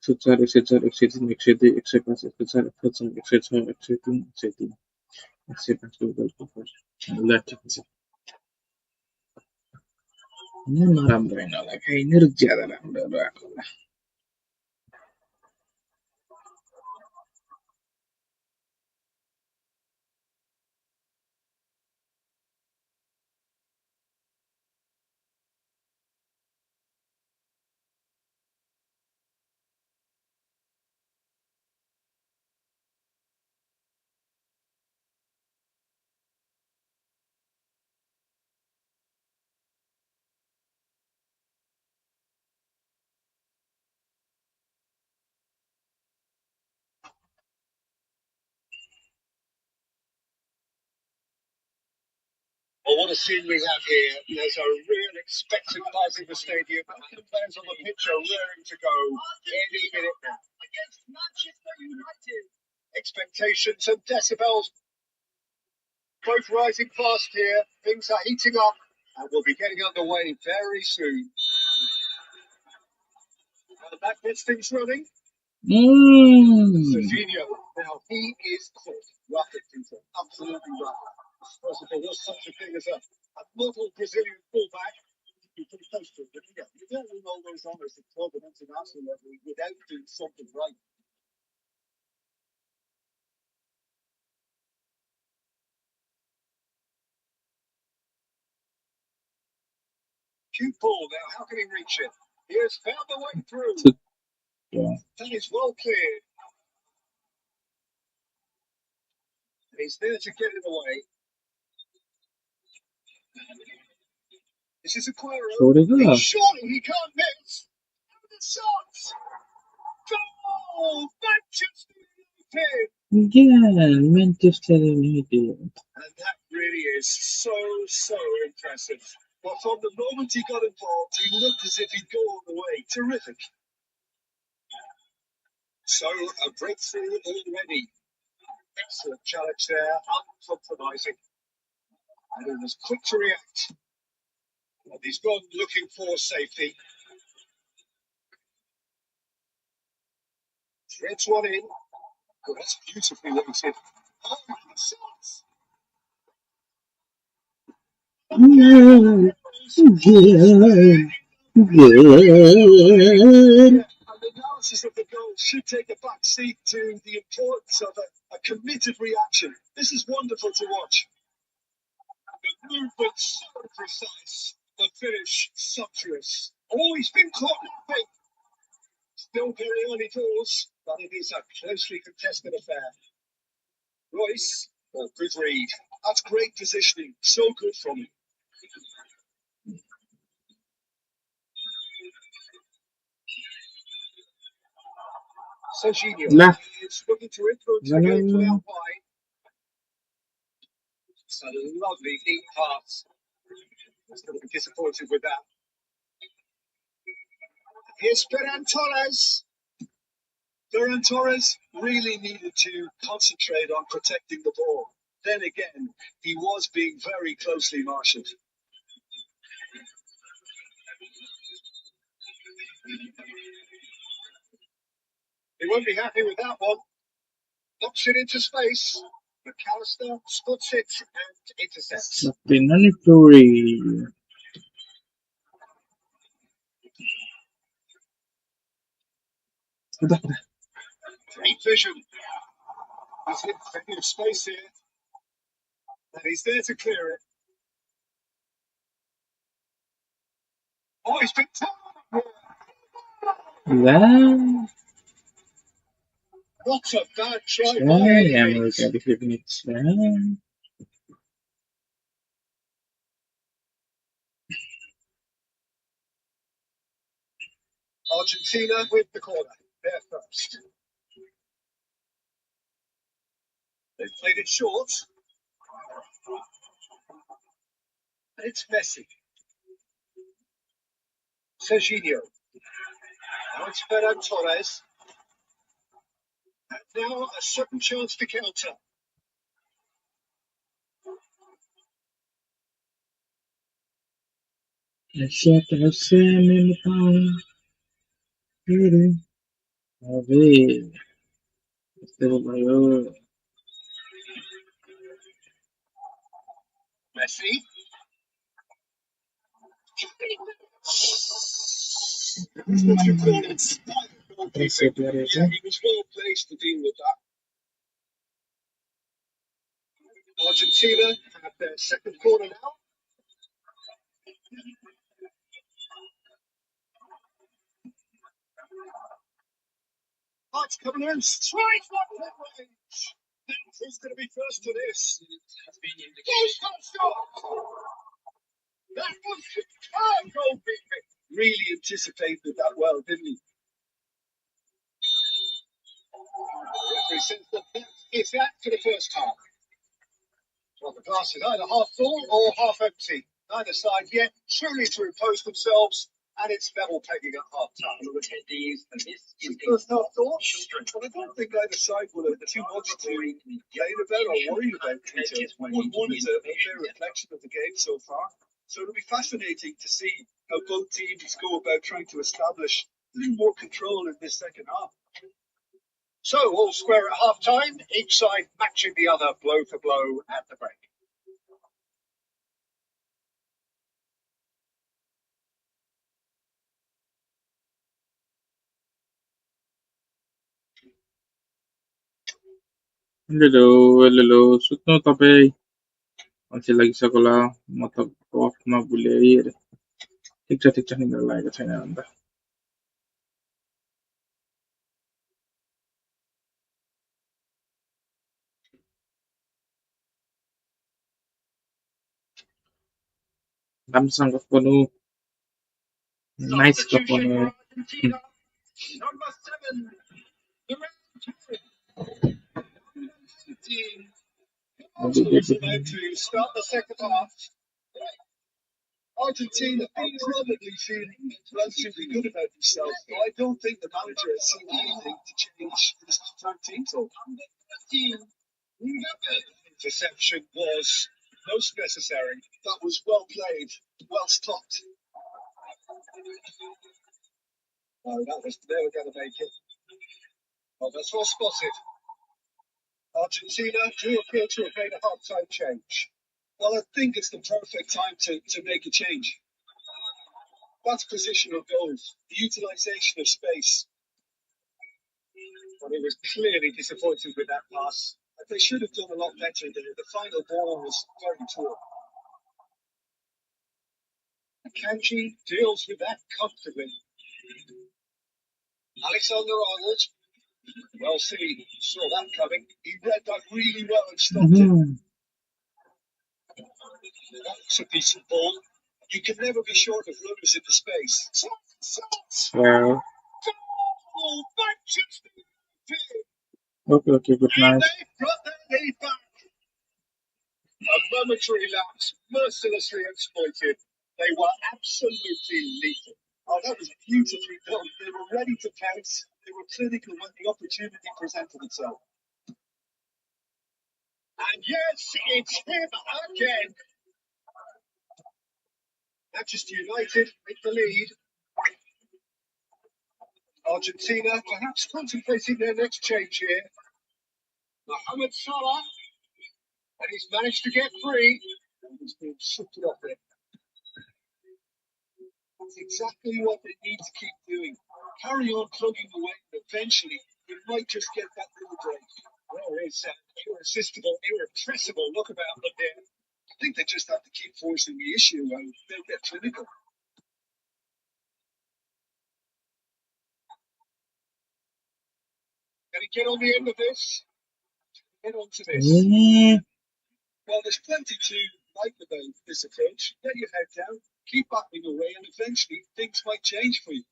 Secara secara eksitin eksidi eksipas secara kacang eksitin eksitin eksitin eksipas Google cover. Lihat sih. Ini naramdain ala kayak nerja dalam doa aku lah. Well, what a scene we have here. There's a real expectant buzz in the stadium. The fans on the pitch are raring to go any minute now. Against Manchester United. Expectations and decibels both rising fast here. Things are heating up and we'll be getting underway very soon. Now that gets things running. Serginho, now he is caught. Rough it, Peter. Absolutely rough. Suppose if there was such a thing as a model Brazilian fullback, you'd be pretty close to it. But yeah, you don't win all those honours at club and international level without doing something right. Cute ball now. How can he reach it? He has found the way through. Yeah. That is well cleared. He's there to get it away. This is Aguero. Surely he can't miss. And the shots. Goal! Manchester United. Yeah, Manchester United. And that really is so impressive. But from the moment he got involved, he looked as if he'd go all the way. Terrific. So, a breakthrough already. Excellent challenge there, uncompromising. And he was quick to react. And he's gone looking for safety. Threads one in. Oh, that's beautifully weighted. Oh, the shots! Good. And the analysis of the goal should take a back seat to the importance of a committed reaction. This is wonderful to watch. The movement so precise, the finish sumptuous. Oh, he's been caught napping. Still very early doors, but it is a closely contested affair. Royce, oh, good read. That's great positioning. So good from him. Serginho Nah. is looking to influence the game from out wide. It's a lovely deep pass. He's going to be disappointed with that. Here's Ferran Torres. Ferran Torres really needed to concentrate on protecting the ball. Then again, he was being very closely marshalled. He won't be happy with that one. Knocks it into space. McAllister spots it and intercepts. Great vision. He's hit plenty of space here. And he's there to clear it. Oh, he's been taken. Wow. What a bad try by any means. Argentina with the corner. They're first. They've played it short. And it's Messi. Serginho. Now it's Ferran Torres. And now a sudden chance to counter. Messi. What you call it? Yeah, he was well placed to deal with that. Argentina have their second corner now. Oh, it's coming in straight from that range. Who's going to be first to this? That was Chicago beating. Really anticipated that well, didn't he? The referee says that is that for the first half. Well, the glass is either half full or half empty. Neither side yet truly to impose themselves, and it's level pegging at half time. First half thoughts? Well, I don't think either side will have too much to complain about or worry about. One is a fair reflection of the game so far. So it'll be fascinating to see how both teams go about trying to establish a little more control in this second half. So, all square at half time, each side matching the other blow for blow at the break. Hello, सुत्नु तपाईँ मान्छे लागिसक्यो होला म त अफमा भुले हेरे ठिक छ निन्द्रा लागेको छैन अन्त राम्रोसँग गफगर्नु nice गफगर्नु Number 7, About to start the second half. Argentina are probably feeling relatively good about themselves, so I don't think the manager has seen anything to change this half-time team talk. Interception was most necessary. That was well played, well stopped. No, that was never going to make it. Well, that's well spotted. Argentina do appear to have made a half-time change. Well, I think it's the perfect time to make a change. That's position of goals, the utilisation of space. Well, he was clearly disappointed with that pass. They should have done a lot better there. The final ball was very poor. Kanji deals with that comfortably. Alexander Arnold, well seen, saw that coming. He read that really well and stopped it. That's a decent ball. You can never be short of runners in the space. Well, okay, good night. A momentary lapse, mercilessly exploited. They were absolutely lethal. Oh, that was beautifully done. They were ready to pounce. They were clinical when the opportunity presented itself. And yes, it's him again. Manchester United with the lead. Argentina perhaps contemplating their next change here. Mohamed Salah, and he's managed to get free. And he's been shifted off it. That's exactly what they need to keep doing. Carry on plugging away, and eventually you might just get that little break. There is an irresistible, irrepressible look about them there. I think they just have to keep forcing the issue and they'll get clinical. Can he get on the end of this? Get onto this. Well, there's plenty to like about this approach. Get your head down, keep battling away, and eventually things might change for you.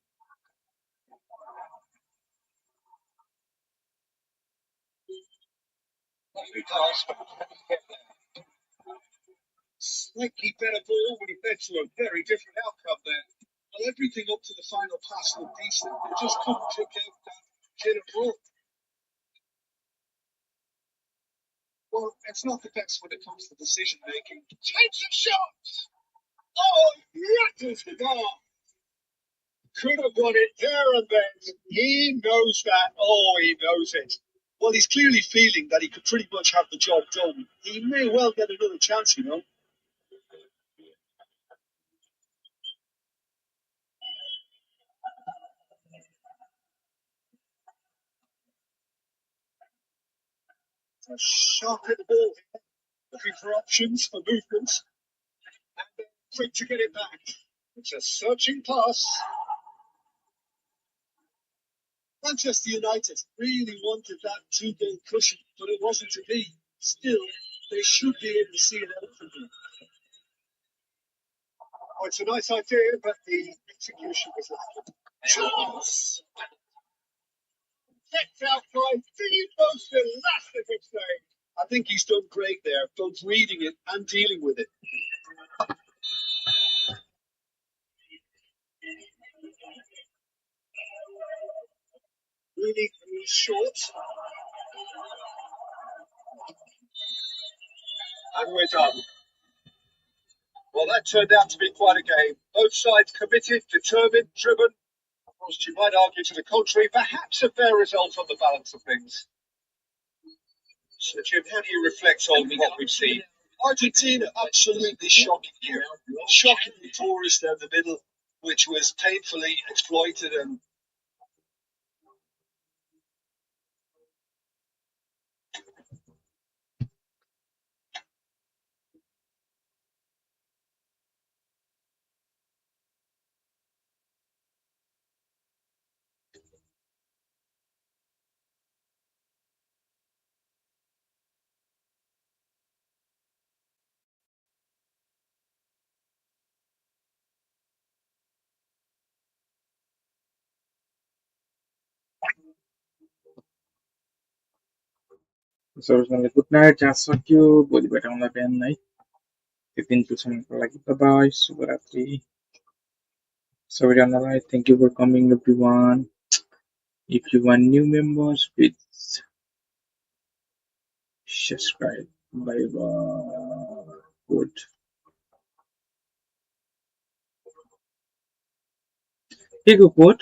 Lovely pass, but get there. Slightly better ball would have led to a very different outcome there. Well, everything up to the final pass looked decent. They just couldn't kick out that kid of ball. Well, it's not the best when it comes to decision making. Takes a shot! Oh, rattles the bar! Could have got it there and then. He knows that. Oh, he knows it. Well, he's clearly feeling that he could pretty much have the job done. He may well get another chance, you know. A shot at the ball, looking for options for movement, and then quick to get it back. It's a searching pass. Manchester United really wanted that two-goal cushion, but it wasn't to be. Still, they should be able to see it out from here. Oh, it's a nice idea, but the execution was lacking. Chance! Checked out by the most elastic of things. I think he's done great there, both reading it and dealing with it. Really short. And we're done. Well, that turned out to be quite a game. Both sides committed, determined, driven. Whilst you might argue to the contrary, perhaps a fair result on the balance of things. So, Jim, how do you reflect on what we've seen? Argentina, absolutely shocking here. Shockingly porous down the middle, which was painfully exploited and So, good night. Jangan sakit. Boleh beritahu nak kan, naik. Bye-bye. Subharatri. Saviranarai, thank you for coming, everyone. If you want new members, please subscribe. Bye-bye. Good. Hey, good.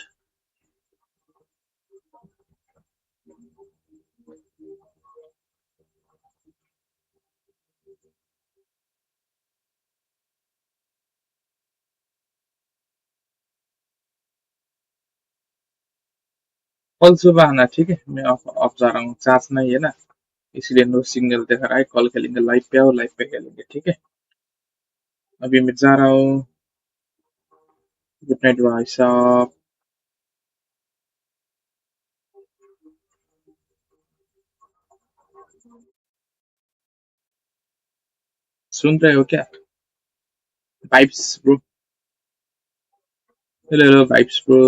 कल सुबह आना ठीक है मैं of जा रहा हूँ charge नहीं है ना इसलिए नो सिग्नल दिखा रहा है कॉल खेलेंगे लाइव पे आओ लाइव पे खेलेंगे ठीक है अभी मैं जा रहा हूँ गुड नाइट भाई साहब सुन रहे हो क्या vibes bro hello hello vibes bro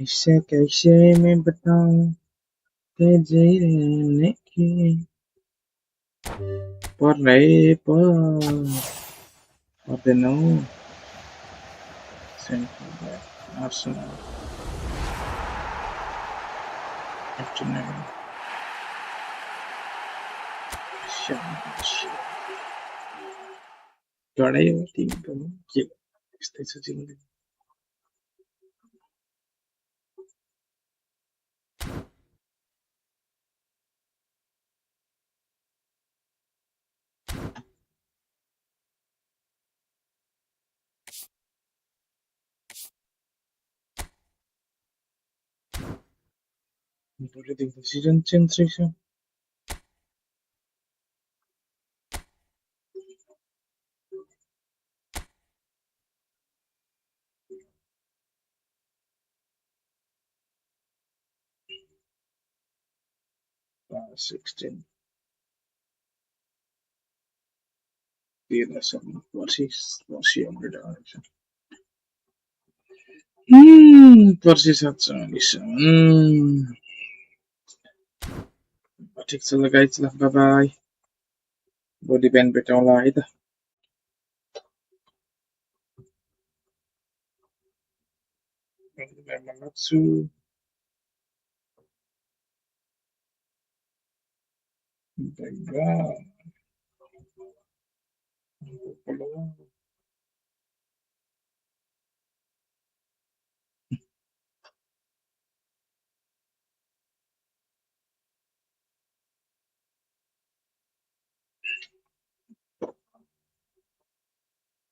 ऐसे कैसे मैं बताऊं तेरे रहने की पर रहे पर देनो सेंटर आर्सेनल आफ्टरनून गड़े टीम को के यस्तै छ जिन्दगी भोलिदेखि त सिजन चेन्ज रहेछ 16 तेह्रसम्म पर्सि अपडेट आउँछ पर्सि 7:40 ठिक छ ल गाइज ल बाई भोलि बिहान भेटौँला है त बिहान लाग्छु बाई बाई